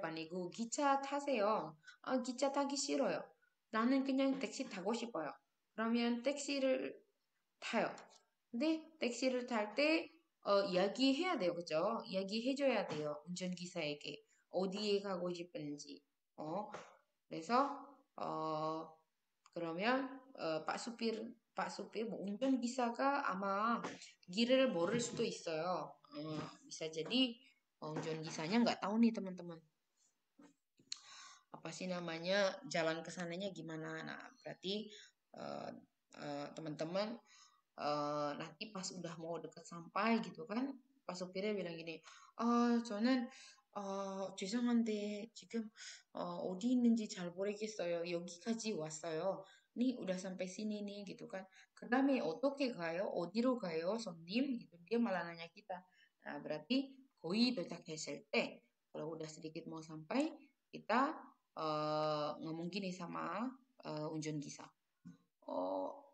아니고 기차 타세요. 기차 타기 싫어요. 나는 그냥 택시 타고 싶어요. 그러면 택시를 타요. 근데 택시를 탈 때 이야기해야 돼요. 그죠? 이야기해줘야 돼요. 운전기사에게. 어디에 가고 싶은지. 그래서 그러면 Pak supir 운전기사가 아마 길을 모를 수도 있어요. bisa jadi 운전기사nya nggak tahu nih teman-teman. Apa sih namanya jalan ke sananya gimana? Nah, berarti teman-teman nanti pas udah mau deket sampai gitu kan, pas supirnya bilang gini, 저는 죄송한데 지금 어디 있는지 잘 모르겠어요. 여기까지 왔어요. nih udah sampai sini nih gitu kan. 그다음에 어떻게 가요? 어디로 가요, 손님? gitu. Dia malah nanya kita. Nah, berarti 거의 도착했을 때 kalau udah sedikit mau sampai kita ngomong gini sama 운전기사.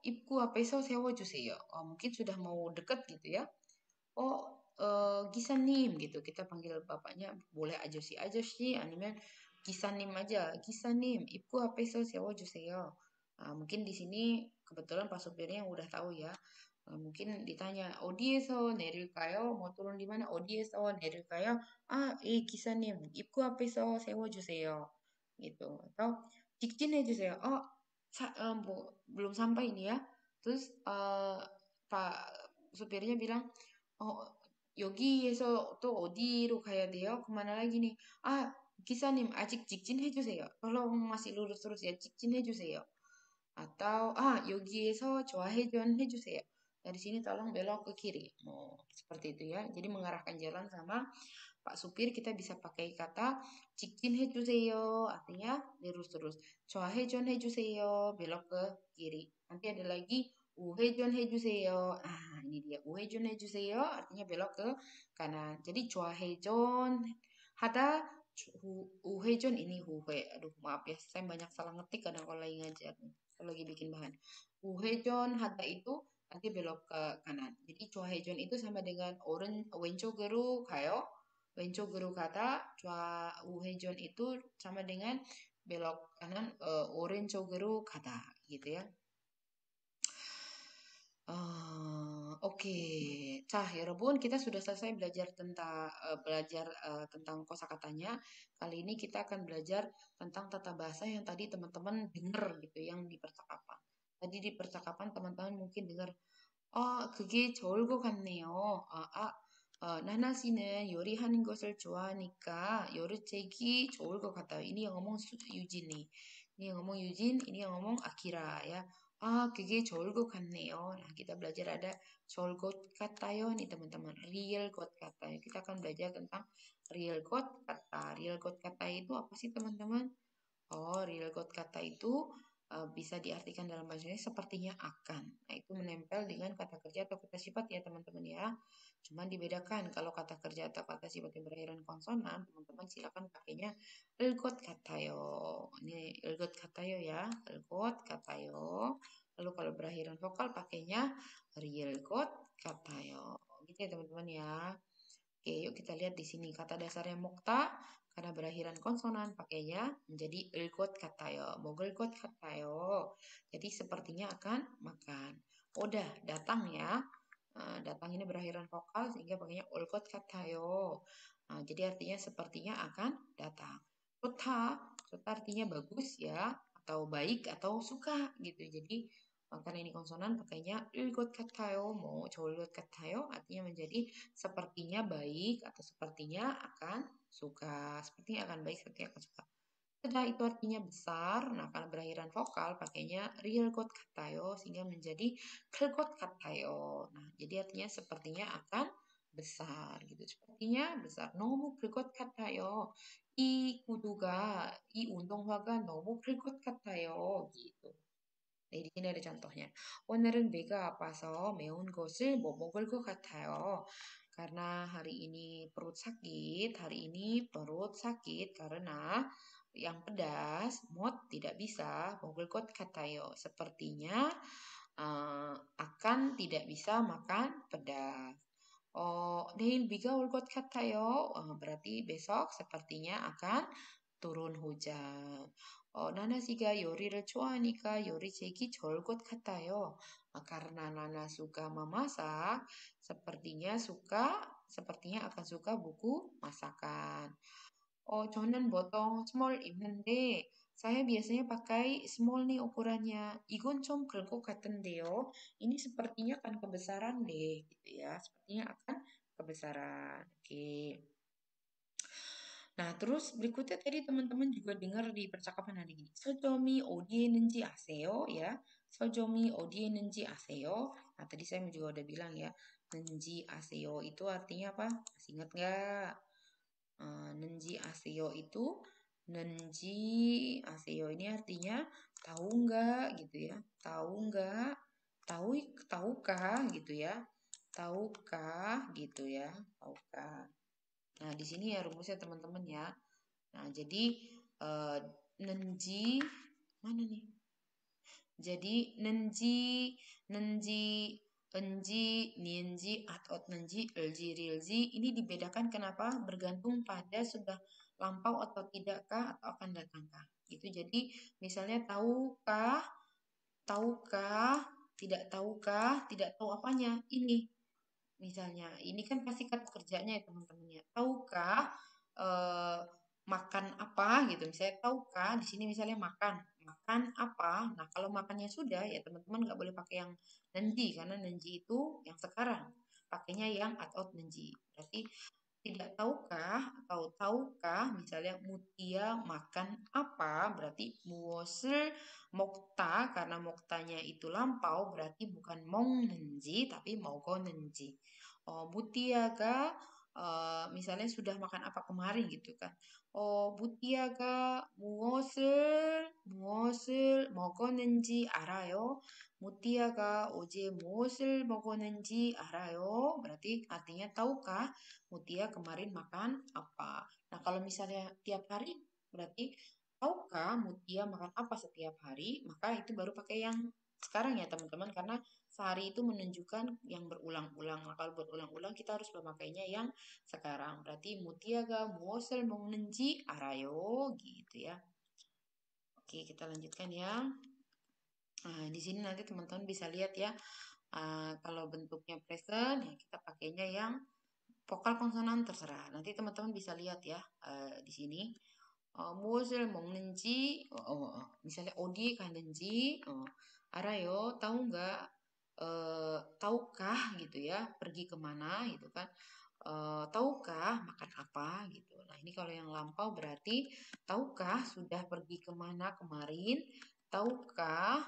입구 앞에서 세워주세요. mungkin sudah mau dekat gitu ya. 기사님 gitu. Kita panggil bapaknya boleh 아저씨 아니면 기사님 aja. 기사님 입구 앞에서 세워주세요. mungkin di sini kebetulan Pak supirnya yang udah tahu ya. mungkin ditanya 어디에서 내릴까요? mau turun di mana? 어디에서 내릴까요? 기사님 입구 앞에서 세워주세요. gitu. Atau 직진해주세요. belum sampai ini ya. Terus Pak supirnya bilang, 여기에서 또 어디로 가야 돼요? 그만을 하기니, 기사님 아직 직진해주세요. tolong masih lurus terus ya, 직진해주세요. Atau, 여기에서 좌회전 해주세요. Dari sini tolong belok ke kiri. Seperti itu ya. Jadi mengarahkan jalan sama Pak supir kita bisa pakai kata 직진해주세요. artinya lurus terus. 좌회전 해주세요. belok ke kiri. Nanti ada lagi 우회전 해주세요. ini dia 우회전 해주세요. artinya belok ke kanan. jadi 좌회전 하다, Uhejon ini huhe. Aduh, maaf ya, saya banyak salah ngetik kadang kalau lagi ngajar, kalau lagi bikin bahan. Uhejon hata itu nanti belok ke kanan. Jadi hejon itu sama dengan wenco geru kayo. Wenco geru kata, uhejon itu sama dengan belok kanan orenco geru kata gitu ya. Oke. Cah, ya Rebun, kita sudah selesai belajar tentang kosakatanya. Kali ini kita akan belajar tentang tata bahasa yang tadi teman-teman dengar gitu, yang di percakapan. Tadi di percakapan teman-teman mungkin dengar, 그게 좋을 것 같네요. 나나 씨는 요리하는 것을 좋아하니까 요리책이 좋을 것 같아요. Ini yang ngomong Eugene nih. Ini yang ngomong Eugene, ini yang ngomong Akira ya. 그게 좋을 것 같네요. Nah, kita belajar ada 좋을 것 같아요 nih teman-teman. Real 것 같아요. Kita akan belajar tentang real 것 kata. Real 것 kata itu apa sih teman-teman? Real got kata itu bisa diartikan dalam bahasa Indonesia sepertinya akan. Nah, itu menempel dengan kata kerja atau kata sifat ya teman-teman ya. Cuman dibedakan kalau kata kerja atau kata sifat yang berakhiran konsonan, teman-teman silakan pakainya elgot katayo. Ini elgot katayo ya, elgot katayo. Lalu kalau berakhiran vokal pakainya real got katayo. Gitu ya teman-teman ya. Oke, yuk kita lihat di sini kata dasarnya mokta karena berakhiran konsonan pakainya menjadi elgot katayo, mogelgot katayo. Jadi sepertinya akan makan. Udah datang ya. Datang ini berakhiran vokal sehingga pakainya olgot katayo. Jadi artinya sepertinya akan datang. Sota artinya bagus ya, atau baik atau suka gitu. Jadi karena ini konsonan pakainya 일것 같아요, 좋을 것 같아요 artinya menjadi sepertinya baik atau sepertinya akan suka, sepertinya akan baik, sepertinya akan suka. Setelah itu artinya besar, nah karena berakhiran vokal pakainya real 것 같아요 sehingga menjadi 클것 같아요. Nah, jadi artinya sepertinya akan besar gitu. Sepertinya besar. 너무 클것 같아요. 이 구두가 이 운동화가 너무 클것 같아요. gitu. 네, di sini ada contohnya. 오늘은 배가 아파서 매운 것을 못 먹을 것 같아요. Karena hari ini perut sakit, karena yang pedas, mot tidak bisa, 먹을 것 같아요. Sepertinya akan tidak bisa makan pedas. 내일 비가 올 것 같아요. berarti besok sepertinya akan turun hujan. 나나 씨가 요리를 좋아하니까 요리책이 좋을 것 같아요. Karena Nana suka memasak, sepertinya akan suka buku masakan. 저는 보통 small 입는데 saya biasanya pakai small nih ukurannya. 이건 좀 그럴 것 같은데요. Ini sepertinya akan kebesaran deh, gitu ya. Sepertinya akan kebesaran. Oke. Nah, terus berikutnya tadi teman-teman juga dengar di percakapan hari ini. 서점이 어디에 있는지 아세요? Ya. 서점이 어디에 있는지 아세요? Nah, tadi saya juga udah bilang ya. Nenji aseo itu artinya apa? Masih ingat nggak? Nenji aseo itu Nenji aseo ini artinya tahu nggak gitu ya. Tahu nggak? Tahukah gitu ya. Tahukah gitu ya. Tahukah. Nah, di sini ya rumusnya teman-teman ya. Nah, jadi nenji mana nih? Jadi nenji, enji, nienji, atot nenji, elji, rilji ini dibedakan kenapa? Bergantung pada sudah lampau atau tidakkah atau akan datangkah. Gitu. Jadi misalnya tahukah, tidak tahukah, tidak tahu apanya. Ini misalnya, ini kan pasti kata kerjanya ya teman-teman ya. Tahukah makan apa gitu. Misalnya tahukah di sini misalnya makan apa. Nah, kalau makannya sudah ya teman-teman nggak boleh pakai yang nenji karena nenji itu yang sekarang. Pakainya yang atau nenji. Berarti tidak tahukah atau tahukah misalnya Mutia makan apa berarti muos을 먹다 karena moktanya itu lampau berarti bukan 먹는지 tapi 먹었는지. Mutia가 misalnya sudah makan apa kemarin gitu kan. 무띠아가 무엇을 먹었는지 알아요? 무띠아가 어제 무엇을 먹었는지 알아요? Berarti artinya tahukah Mutia kemarin makan apa? Nah, kalau misalnya tiap hari berarti tahukah Mutia makan apa setiap hari? Maka itu baru pakai yang sekarang ya teman-teman, karena sehari itu menunjukkan yang berulang-ulang. Nah, kalau berulang-ulang kita harus memakainya yang sekarang. Berarti Mutiaga 무엇을 먹는지 알아요 gitu ya. Oke, kita lanjutkan ya. Di sini nanti teman-teman bisa lihat ya. Kalau bentuknya present ya kita pakainya yang vokal konsonan terserah. Nanti teman-teman bisa lihat ya di sini. 무엇을 먹는지, misalnya 어디 가는지, 알아요, tahu nggak, tahukah gitu ya, pergi kemana gitu kan, tahukah makan apa gitu. Nah ini kalau yang lampau berarti tahukah sudah pergi kemana kemarin, tahukah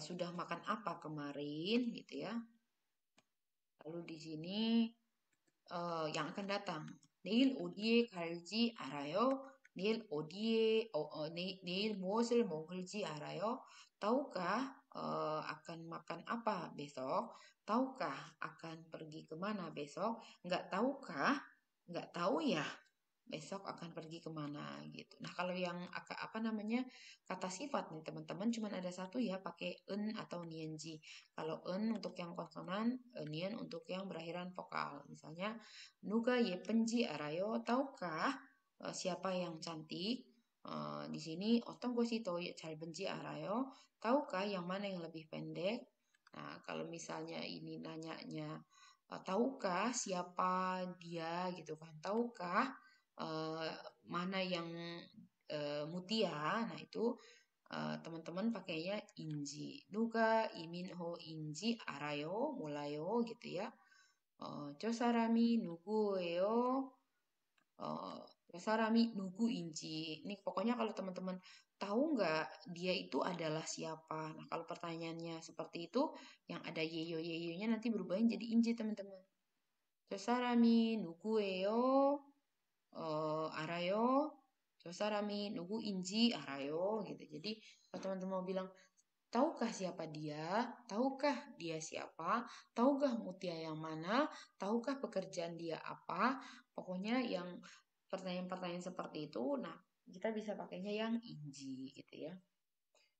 sudah makan apa kemarin gitu ya. Lalu di sini yang akan datang, 내일 어디에 갈지 알아요? 내일 내일 무엇을 먹을지 알아요? Tahukah akan makan apa besok? Tahukah akan pergi kemana besok? Nggak tahukah? Nggak tahu ya besok akan pergi kemana gitu. Nah kalau yang apa namanya kata sifat nih teman-teman cuman ada satu ya, pakai en atau nianji. Kalau en untuk yang konsonan, nian untuk yang berakhiran vokal. Misalnya 누가 예쁜지 알아요? Tahukah siapa yang cantik? Di sini 어떤 것이 더 짧은지 알아요? Tahukah yang mana yang lebih pendek? Nah kalau misalnya ini nanyanya tahukah siapa dia gitu kan? Tahukah mana yang Mutia? Nah itu teman-teman pakainya inji. 누가 이민호인지 알아요? 몰라요? gitu ya. 저 사람이 누구예요? 저 사람이 누구인지. Ini pokoknya kalau teman-teman tahu nggak dia itu adalah siapa. Nah kalau pertanyaannya seperti itu, yang ada yeyo-yeyonya nanti berubahnya jadi inji teman-teman. 저 사람이 누구예요? 알아요? 저 사람이 누구인지 알아요? gitu. Jadi kalau teman-teman mau bilang tahukah siapa dia? Tahukah dia siapa? Tahukah Mutia yang mana? Tahukah pekerjaan dia apa? Pokoknya yang pertanyaan-pertanyaan seperti itu, nah kita bisa pakainya yang inji gitu ya.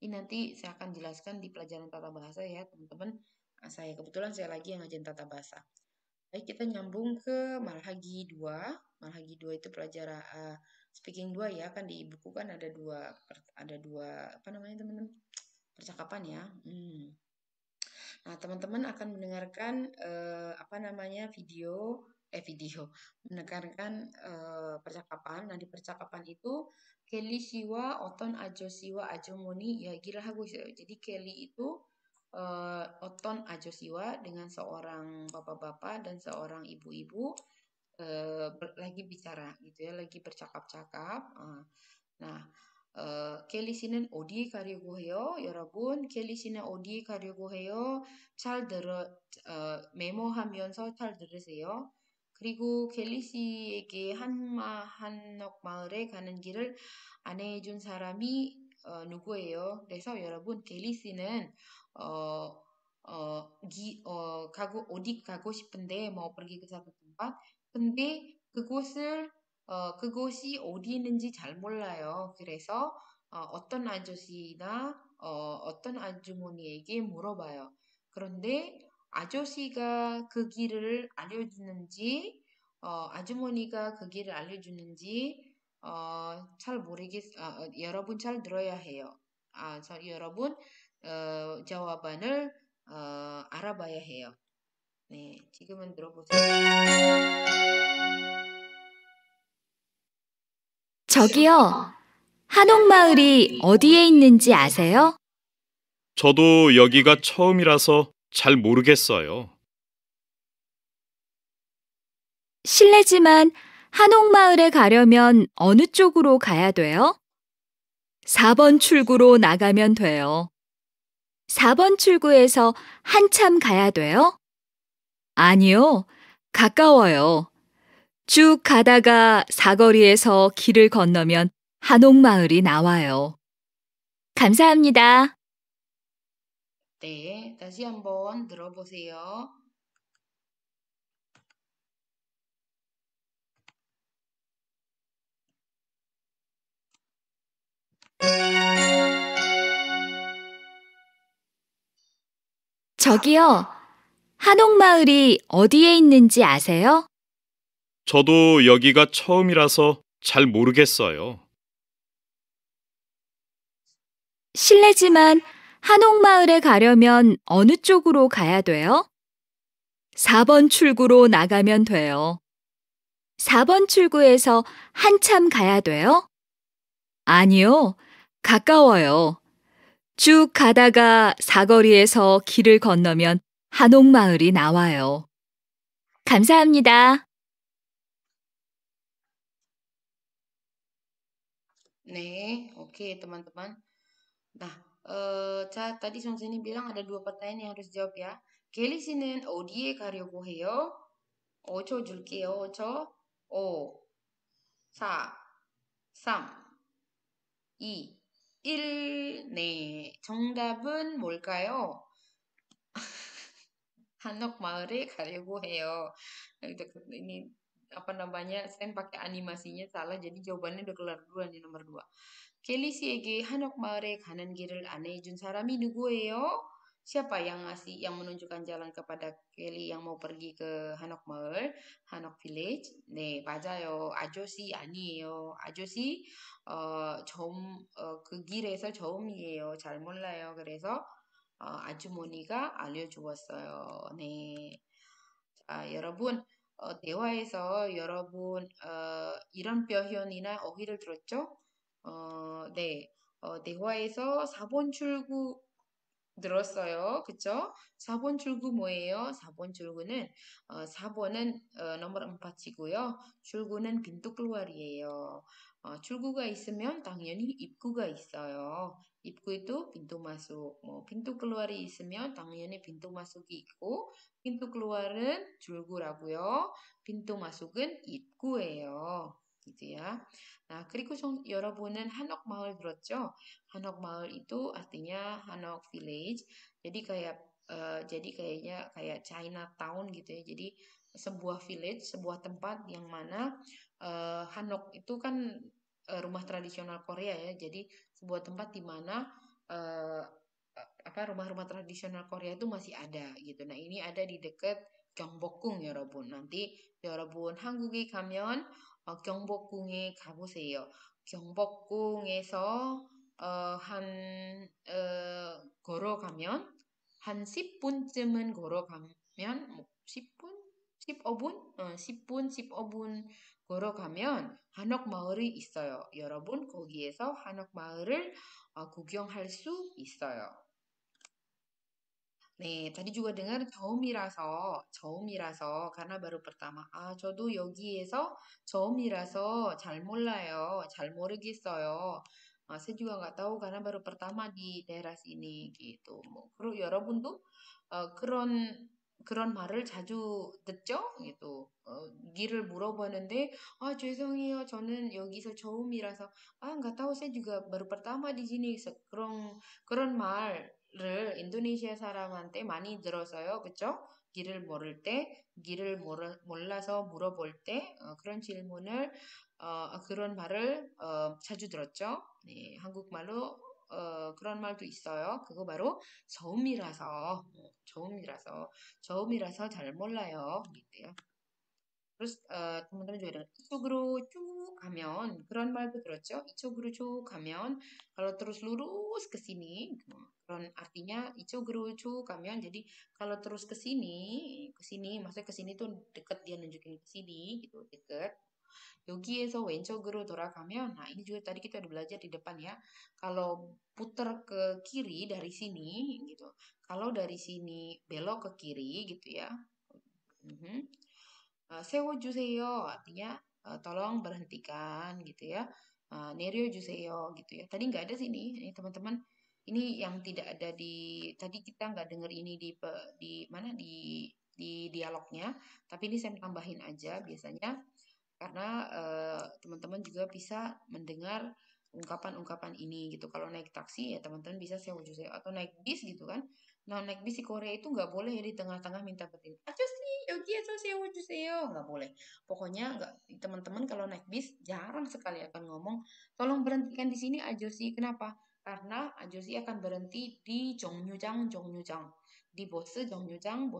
Ini nanti saya akan jelaskan di pelajaran tata bahasa ya teman-teman. Kebetulan saya lagi yang ngajarin tata bahasa. Baik, kita nyambung ke Malhagi 2. Malhagi 2 itu pelajaran speaking 2 ya, kan di buku kan ada dua apa namanya teman-teman? Percakapan ya. Nah, teman-teman akan mendengarkan mendengarkan percakapan. Nah, di percakapan itu Kelly siwa oton ajo siwa ajo moni ya girahago. Jadi Kelly itu oton ajo siwa dengan seorang bapak-bapak dan seorang ibu-ibu lagi bicara gitu ya, lagi bercakap-cakap. Nah, 켈리 씨는 어디에 가려고 해요? 여러분, 켈리 씨는 어디에 가려고 해요? 메모하면서 잘 들으세요. 그리고 켈리 씨에게 한옥 마을에 가는 길을 안내해준 사람이 누구예요? 그래서 여러분, 켈리 씨는 어디 가고 싶은데 mau pergi ke satu tempat. 근데 그곳이 어디 있는지 잘 몰라요. 그래서 어떤 아저씨나 어떤 아주머니에게 물어봐요. 그런데 아저씨가 그 길을 알려주는지 아주머니가 그 길을 알려주는지 잘 여러분 잘 들어야 해요. 여러분 jawaban을 알아봐야 해요. 네, 지금은 들어보세요. 저기요, 한옥마을이 어디에 있는지 아세요? 저도 여기가 처음이라서 잘 모르겠어요. 실례지만 한옥마을에 가려면 어느 쪽으로 가야 돼요? 4번 출구로 나가면 돼요. 4번 출구에서 한참 가야 돼요? 아니요, 가까워요. 쭉 가다가 사거리에서 길을 건너면 한옥마을이 나와요. 감사합니다. 네, 다시 한번 들어보세요. 저기요, 한옥마을이 어디에 있는지 아세요? 저도 여기가 처음이라서 잘 모르겠어요. 실례지만 한옥마을에 가려면 어느 쪽으로 가야 돼요? 4번 출구로 나가면 돼요. 4번 출구에서 한참 가야 돼요? 아니요, 가까워요. 쭉 가다가 사거리에서 길을 건너면 한옥마을이 나와요. 감사합니다. Nih, oke teman-teman. Nah, tadi Song Sini bilang ada 2 pertanyaan yang harus jawab ya. Kelly sinen 어디에 가려고 해요? 5초 줄게요. 5초. 5, 4, 3, 2, 1. 네, 정답은 뭘까요? 한옥 마을에 가려고 해요. Ini apa namanya? Saya pakai animasinya salah, jadi jawabannya udah keluar duluan di nomor 2. Kelly 씨에게 한옥 마을에 가는 길을 안내해준 사람이 누구예요? Siapa yang menunjukkan jalan kepada Kelly yang mau pergi ke 한옥 마을, 한옥 village? 네, 맞아요. 아저씨 아니에요. 아저씨 그 길에서 처음이에요. 잘 몰라요. 그래서 아주머니가 알려주었어요. 네. 자, 여러분, 대화에서 여러분, 이런 표현이나 어휘를 들었죠? 네. 대화에서 4번 출구 들었어요. 그쵸? 4번 출구 뭐예요? 4번 출구는 4번은 nomor 4이고요. 출구는 pintu keluar이에요. 출구가 있으면 당연히 입구가 있어요. 입구 itu pintu masuk. pintu keluar이 있으면 당연히 pintu masuk이 있고 pintu keluar은 출구라고요. pintu masuk은 입구예요. gitu ya. Nah, 그리고 여러분은 한옥 마을 들었죠? 한옥 마을 itu artinya Hanok Village. Jadi kayaknya kayak Chinatown gitu ya. Jadi sebuah village, sebuah tempat yang mana Hanok itu kan rumah tradisional Korea ya. Jadi sebuah tempat di mana eh, rumah-rumah tradisional Korea itu masih ada gitu. Nah, ini ada di dekat Gyeongbokgung 여러분. nanti 여러분 한국에 가면 경복궁에 가보세요. 경복궁에서 걸어가면 한 10분쯤은 걸어가면 10분? 15분? 10분, 15분 걸어가면 한옥 마을이 있어요. 여러분 거기에서 한옥 마을을 구경할 수 있어요. 네, tadi juga dengar 처음이라서 karena baru pertama. 저도 여기에서 처음이라서 잘 몰라요. 잘 모르겠어요. saya juga nggak tahu karena baru pertama di daerah sini gitu. 그리고 여러분도 그런 말을 자주 듣죠? gitu. 길을 물어보는데 죄송해요. 저는 여기서 처음이라서 nggak tahu saya juga baru pertama di sini. 그런 말을 인도네시아 사람한테 많이 들었어요. 그쵸? 길을 몰라서 물어볼 때 그런 질문을 그런 말을 자주 들었죠. 네, 한국말로 그런 말도 있어요. 그거 바로 처음이라서 잘 몰라요. gitu ya. Terus teman-teman juga dengar 이쪽으로 쭉 가면 그런 말도 들었죠? 이쪽으로 쭉 가면 kalau terus lurus ke sini 그런 artinya 이쪽으로 쭉 가면 jadi kalau terus ke sini maksudnya ke sini tuh deket dia nunjukin ke sini gitu deket. 여기에서 왼쪽으로 돌아가면 nah ini juga tadi kita udah belajar di depan ya. Kalau putar ke kiri dari sini gitu. Kalau dari sini belok ke kiri gitu ya. 세워주세요 artinya tolong berhentikan gitu ya. 내려주세요 gitu ya. Tadi nggak ada sini, ini teman-teman. Ini yang tidak ada tadi kita nggak dengar ini di mana di dialognya, tapi ini saya tambahin aja biasanya karena teman-teman juga bisa mendengar ungkapan-ungkapan ini gitu. Kalau naik taksi ya teman-teman bisa sewojuseyo atau naik bis gitu kan. Nah, naik bis di Korea itu nggak boleh ya di tengah-tengah minta berdiri. Ajusi, 여기에서 세워주세요. Nggak boleh. Pokoknya nggak, teman-teman kalau naik bis jarang sekali akan ngomong, tolong berhentikan di sini ajusi. Kenapa? Karena ajusi akan berhenti di 정류장, 정류장. Di bose 정류장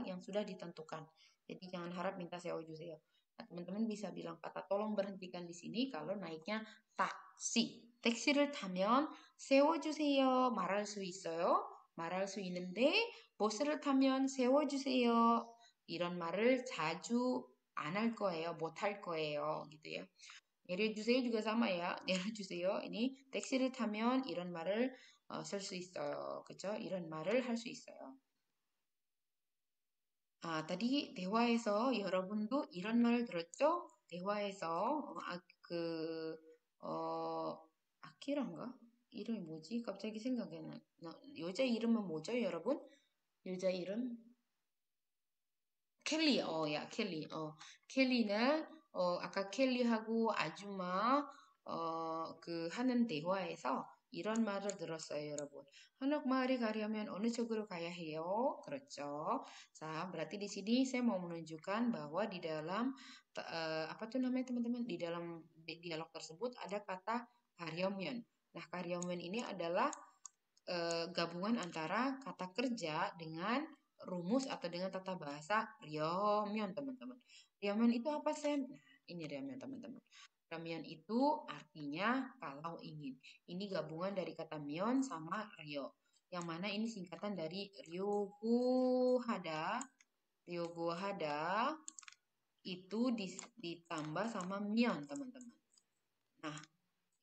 yang sudah ditentukan. Jadi jangan harap minta sewojuseyo. Nah, teman-teman bisa bilang kata tolong berhentikan di sini kalau naiknya taksi. 택시를 타면 세워주세요. 말할 수 있어요. 말할 수 있는데 버스를 타면 세워주세요. 이런 말을 자주 안 할 거예요. 못 할 거예요. gitu ya. 내려주세요 juga sama ya. 내려주세요. ini 택시를 타면 이런 말을 쓸 수 있어요. 그죠? 이런 말을 할 수 있어요. tadi 대화에서 여러분도 이런 말을 들었죠? 대화에서 아키란가? 이름이 뭐지? 갑자기 생각이 안 나. 여자 이름은 뭐죠, 여러분? 여자 이름? 켈리. 야, 켈리. 켈리는 아까 켈리하고 아줌마 하는 대화에서 이런 말을 들었어요, 여러분. 한옥마을에 가려면 어느 쪽으로 가야 해요? 그렇죠. 자, berarti di sini saya mau menunjukkan bahwa di dalam apa tuh namanya teman-teman? Di dalam dialog tersebut ada kata karyomyeon. Nah, karyomyeon ini adalah gabungan antara kata kerja dengan rumus atau dengan tata bahasa ryomyeon, teman-teman. Ryomyeon itu apa, Sen? Nah, ini ryomyeon, teman-teman. Ramyeon itu artinya kalau ingin. Ini gabungan dari kata myeon sama ryo. Yang mana ini singkatan dari ryogohada. Ryogohada itu ditambah sama myeon, teman-teman. Nah,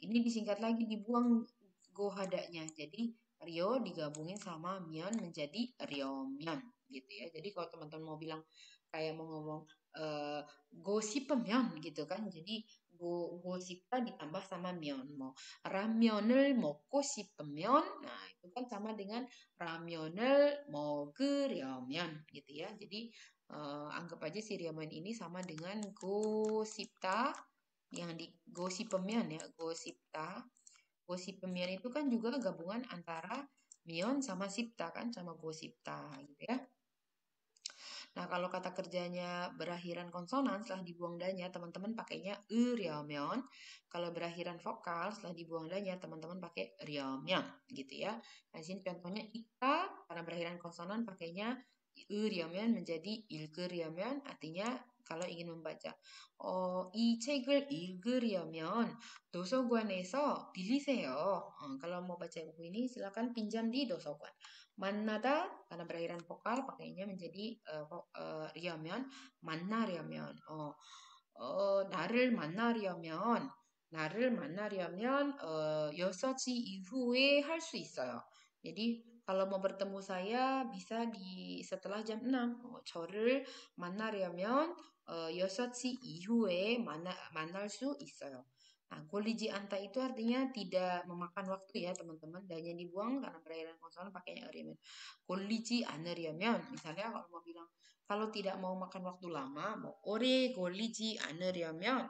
ini disingkat lagi, dibuang gohadanya. Jadi ryo digabungin sama myeon menjadi ryomyeon gitu ya. Jadi kalau teman-teman mau bilang kayak mau ngomong gosipmyeon gitu kan. Jadi gosipta ditambah sama myeon. Mau ramyeon을 먹고 싶으면 nah itu kan sama dengan ramyeon을 먹으려면 gitu ya. Jadi anggap aja si ryomyeon ini sama dengan gosipta yang di gosipmyeon ya, gosipta. Gosipmyeon itu kan juga gabungan antara myeon sama sipta kan, sama gosipta gitu ya. Nah, kalau kata kerjanya berakhiran konsonan setelah dibuang danya, teman-teman pakainya 으려면. Kalau berakhiran vokal setelah dibuang danya, teman-teman pakai 려면 gitu ya. Nah, di sini contohnya ika karena berakhiran konsonan pakainya 으려면 menjadi 읽으려면 artinya kalau ingin membaca. 이 책을 읽으려면 도서관에서 빌리세요. kalau mau baca buku ini silakan pinjam di doso관. 만나다 karena berakhiran vokal pakainya menjadi 려면 만나려면 나를 만나려면 6시 이후에 할 수 있어요. jadi kalau mau bertemu saya bisa di setelah jam 6. 저를 만나려면 6시 이후에 만날 수 있어요. Nah, goliji anta itu artinya tidak memakan waktu ya teman-teman. Danya dibuang karena berakhiran konsonan pakainya 려면. goliji 않으려면 misalnya kalau mau bilang kalau tidak mau makan waktu lama, mau 오래 걸리지 않으려면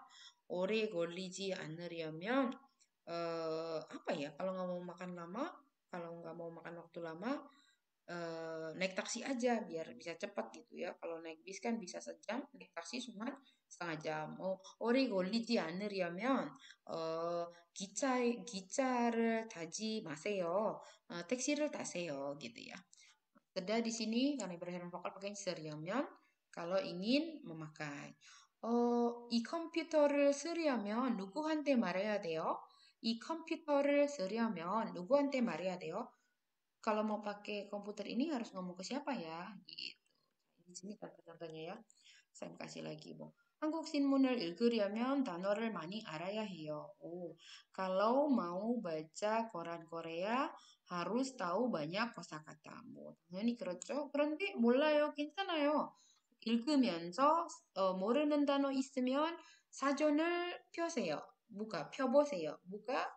apa ya kalau nggak mau makan lama, kalau nggak mau makan waktu lama naik taksi aja biar bisa cepat gitu ya. Kalau naik bis kan bisa sejam, naik taksi cuma setengah jam. 오래 걸리지 않으려면 기차를 타지 마세요. 택시를 타세요 gitu ya. Teda di sini karena berakhiran vokal pakai 쓰려면 kalau ingin memakai. 이 컴퓨터를 쓰려면 누구한테 말해야 돼요? 이 컴퓨터를 쓰려면 누구한테 말해야 돼요? Kalau mau pakai komputer ini harus ngomong ke siapa ya? Gitu. Di sini contoh-contohnya ya. Saya kasih lagi, Bu. 한국 신문을 읽으려면 단어를 많이 알아야 해요. kalau mau baca koran Korea harus tahu banyak kosakata. 뭐 당연히 그렇죠. 그런데 몰라요. 괜찮아요. 읽으면서 모르는 단어 있으면 사전을 펴세요. 펴보세요.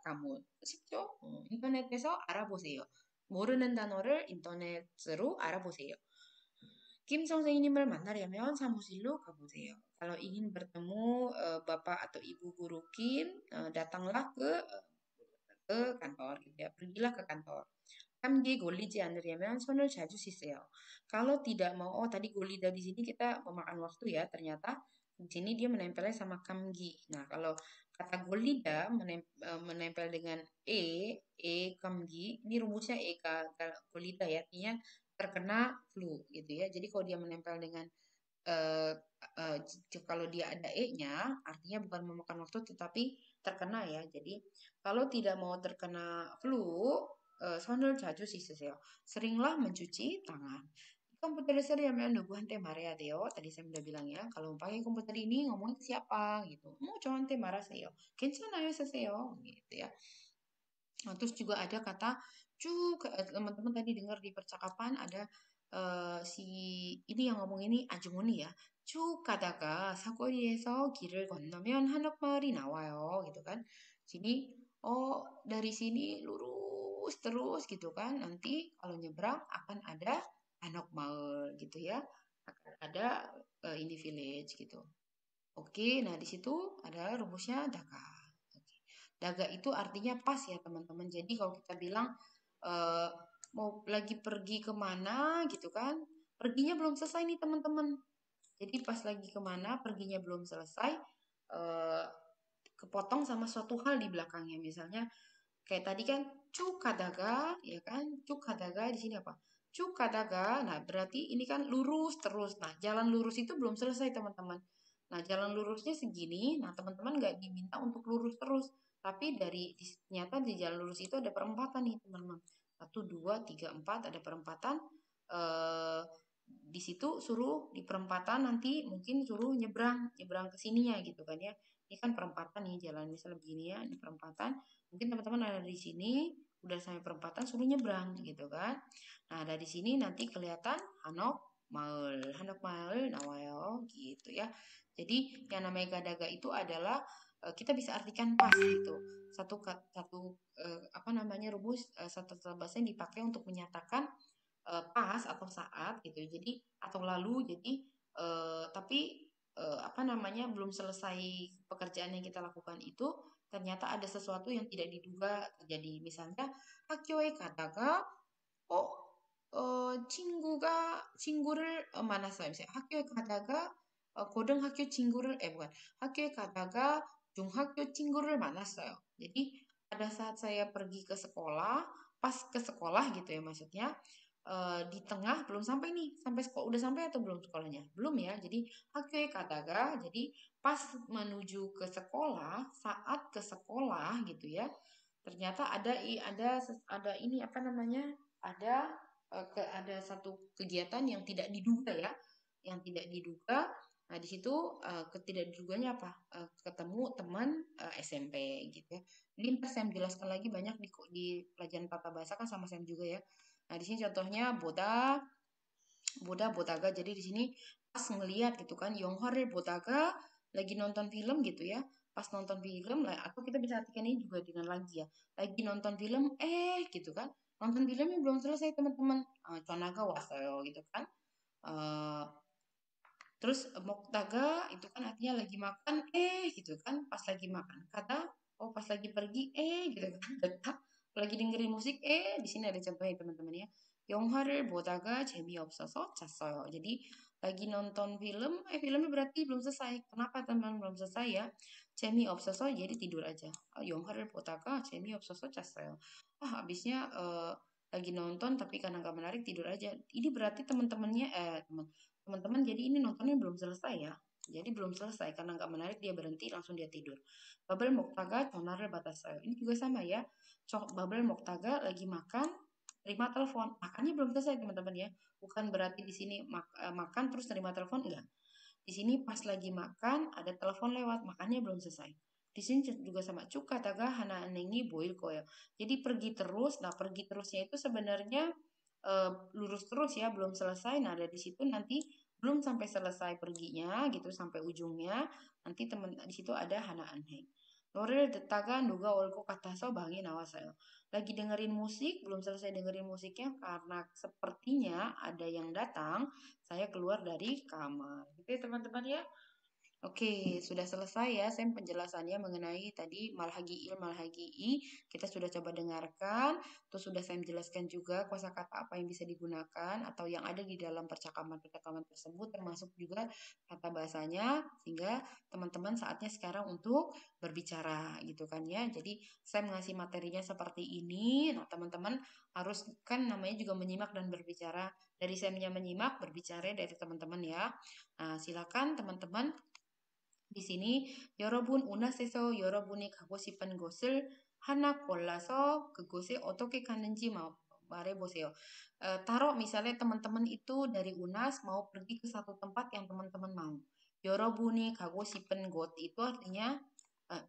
가문. 쉽죠? 인터넷에서 알아보세요. 모르는 단어를 인터넷으로 알아보세요. 김 선생님을 만나려면 사무실로 가보세요. Kalau ingin bertemu Bapak atau Ibu Guru Kim, datanglah ke kantor gitu ya. Pergilah ke kantor. 감기 걸리지 않으려면 손을 자주 씻으세요. Kalau tidak mau, tadi golida di sini kita memakan waktu ya, ternyata di sini dia menempelnya sama kamgi. Nah, kalau kata golida menempel dengan kamgi, ini rumusnya golida ya, artinya terkena flu gitu ya. Jadi kalau dia menempel dengan eh, kalau dia ada e-nya, artinya bukan memakan waktu tetapi terkena ya. Jadi kalau tidak mau terkena flu, 손을 자주 씻으세요. Seringlah mencuci tangan. Komputer 쓰려면 누구한테 말해야 돼요? Tadi saya udah bilang ya, kalau pakai komputer ini ngomong ke siapa gitu. Mau 저한테 말하세요. 괜찮아요, 쓰세요. Gitu ya. Nah, terus juga ada kata teman-teman tadi dengar di percakapan ada si ini yang ngomong ini 아주머니 ya. 쭉 가다가 사거리에서 길을 건너면 한옥마을이 나와요 gitu kan. Sini dari sini lurus terus gitu kan. Nanti kalau nyebrang akan ada Hanokmaul gitu ya. Akan ada ini village gitu. Oke, nah di situ ada rumusnya daga. Oke. Daga itu artinya pas ya teman-teman. Jadi kalau kita bilang eh, mau lagi pergi kemana gitu kan, perginya belum selesai nih teman-teman. Jadi pas lagi kemana, perginya belum selesai, eh, kepotong sama suatu hal di belakangnya. Misalnya kayak tadi kan cukadaga, ya kan? Cukadaga di sini apa? Cukadaga. Nah, berarti ini kan lurus terus. Nah, jalan lurus itu belum selesai, teman-teman. Nah, jalan lurusnya segini. Nah, teman-teman nggak diminta untuk lurus terus. Tapi ternyata di jalan lurus itu ada perempatan nih, teman-teman. 1, 2, 3, 4 ada perempatan. Eh, di situ suruh di perempatan nanti mungkin suruh nyebrang ke sininya gitu kan ya. Ini kan perempatan nih jalan misalnya begini ya, ini perempatan. Mungkin teman-teman ada di sini, udah sampai perempatan suruh nyebrang gitu kan. Nah, dari sini nanti kelihatan Hanok Maul Nawayo gitu ya. Jadi yang namanya gadaga itu adalah kita bisa artikan pas gitu. Apa namanya rumus satu bahasa yang dipakai untuk menyatakan pas atau saat gitu. Jadi atau lalu jadi tapi apa namanya belum selesai pekerjaan yang kita lakukan itu ternyata ada sesuatu yang tidak diduga terjadi. Misalnya 학교에 가다가 친구를 만났어요. 미salnya 학교에 가다가 고등학교 친구를 bukan. 학교에 가다가 중학교 친구를 만났어요. Jadi pada saat saya pergi ke sekolah, pas ke sekolah gitu ya maksudnya, di tengah belum sampai nih, sampai sekolah udah sampai atau belum sekolahnya? Belum ya. Jadi 학교에 가다가 jadi pas menuju ke sekolah, saat ke sekolah gitu ya. Ternyata ada ini apa namanya? Ada satu kegiatan yang tidak diduga ya, yang tidak diduga. Nah, di situ ketidakduganya apa? Ketemu teman SMP gitu ya. Ini ntar saya jelaskan lagi banyak di pelajaran tata bahasa kan sama Sam juga ya. Nah, di sini contohnya bodaga. Jadi di sini pas ngeliat gitu kan, 영화를 보다가 lagi nonton film gitu ya. Pas nonton film lah, atau kita bisa artikan ini juga dengan lagi ya. Lagi nonton film, gitu kan. Nonton filmnya belum selesai teman-teman. 전화가 왔어요 gitu kan. Terus moktaga itu kan artinya lagi makan, gitu kan. Pas lagi makan. Kata, pas lagi pergi, gitu kan. Kata, lagi dengerin musik, di sini ada contohnya teman-teman ya. 영화를 보다가 재미없어서 잤어요. Jadi lagi nonton film, filmnya berarti belum selesai. Kenapa teman belum selesai ya? 재미없어서 jadi tidur aja. 영화를 보다가 재미없어서 잤어요. Habisnya lagi nonton tapi karena nggak menarik tidur aja. Ini berarti teman-teman jadi ini nontonnya belum selesai ya. Jadi belum selesai karena nggak menarik dia berhenti langsung dia tidur. Babel Moktaga 전화를 받았어요. Ini juga sama ya. Babel Moktaga lagi makan terima telepon. Makannya belum selesai teman-teman ya. Bukan berarti di sini makan terus terima telepon enggak. Di sini pas lagi makan ada telepon lewat, makannya belum selesai. Di sini juga sama cuka taga hana anengi boil koyo. Jadi pergi terus. Nah, pergi terusnya itu sebenarnya lurus terus ya, belum selesai. Nah, ada di situ nanti belum sampai selesai perginya gitu sampai ujungnya. Nanti teman di situ ada hana aneng. 노래를 듣다가 누가 올고 같아서 방에 나왔어요. Lagi dengerin musik, belum selesai dengerin musiknya karena sepertinya ada yang datang, saya keluar dari kamar. Gitu ya teman-teman ya. Oke, sudah selesai ya Sam penjelasannya mengenai tadi malhagiil, malhagii. Kita sudah coba dengarkan, terus sudah saya jelaskan juga kosakata apa yang bisa digunakan atau yang ada di dalam percakapan-percakapan tersebut termasuk juga kata bahasanya sehingga teman-teman saatnya sekarang untuk berbicara gitu kan ya. Jadi saya mengasih materinya seperti ini. Nah, teman-teman harus kan namanya juga menyimak dan berbicara. Dari saya menyimak, berbicara dari teman-teman ya. Nah, silakan teman-teman di sini 여러분 운하에서 여러분이 가고 싶은 곳을 하나 골라서 그곳에 어떻게 가는지 말해보세요. Taruh misalnya teman-teman itu dari UNAS mau pergi ke satu tempat yang teman-teman mau. 여러분이 가고 싶은 곳 itu artinya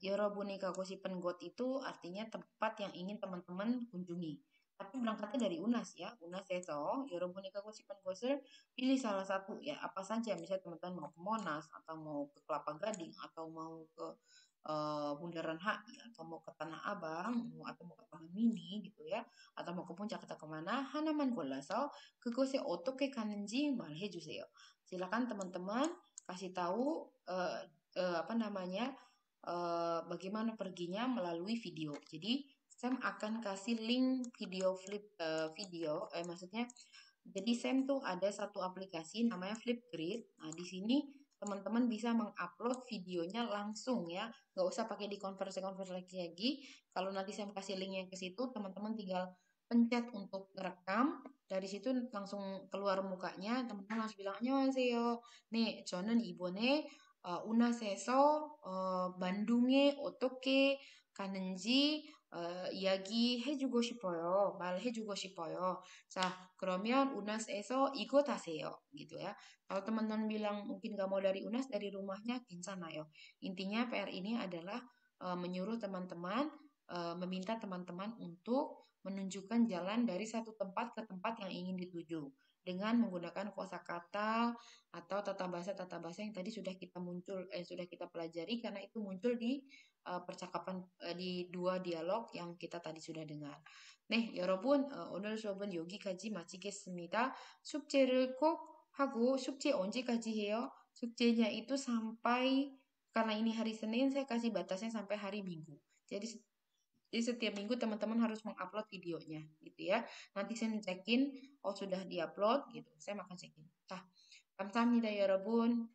여러분이 가고 싶은 곳 itu artinya tempat yang ingin teman-teman kunjungi. Tapi berangkatnya dari UNAS ya. UNAS에서 여러분이 가고 싶은 곳을 pilih salah satu ya apa saja misalnya teman-teman mau ke Monas atau mau ke Kelapa Gading atau mau ke Bundaran HI atau mau ke Tanah Abang atau mau ke Taman Mini gitu ya atau mau ke puncak atau kemana 하나만 골라서 그곳에 어떻게 가는지 말해 주세요. Silakan teman-teman kasih tahu apa namanya bagaimana perginya melalui video. Jadi Sam akan kasih link video maksudnya jadi Sam tuh ada satu aplikasi namanya Flipgrid. Nah, di sini teman-teman bisa mengupload videonya langsung ya. Nggak usah pakai dikonversi-konversi lagi. Kalau nanti Sam kasih linknya ke situ, teman-teman tinggal pencet untuk rekam. Dari situ langsung keluar mukanya. Teman-teman langsung bilang, 안녕하세요. 네, 저는 이번에 운하세에서 만둥에 어떻게 가는지 이야기해주고 싶어요. 말해주고 싶어요. 자, 그러면 UNAS에서 이것 하세요. gitu ya. Kalau teman-teman bilang mungkin nggak mau dari UNAS, dari rumahnya, 괜찮아요. Intinya PR ini adalah menyuruh teman-teman, meminta teman-teman untuk menunjukkan jalan dari satu tempat ke tempat yang ingin dituju dengan menggunakan kosakata atau tata bahasa yang tadi sudah kita pelajari karena itu muncul di percakapan di dua dialog yang kita tadi sudah dengar. 네, 여러분, 오늘 수업은 여기까지 마치겠습니다. 숙제를 꼭 하고 숙제 언제까지 해요? 숙제nya itu sampai karena ini hari Senin saya kasih batasnya sampai hari Minggu. Jadi setiap minggu teman-teman harus mengupload videonya gitu ya. Nanti saya cekin oh sudah diupload gitu. Saya akan cekin. 자, 감사합니다, 여러분.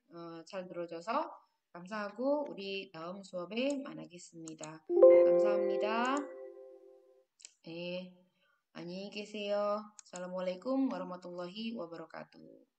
잘 들어줘서 감사하고 우리 다음 수업에 만나겠습니다. 감사합니다. 네, 안녕히 계세요. Assalamualaikum warahmatullahi wabarakatuh.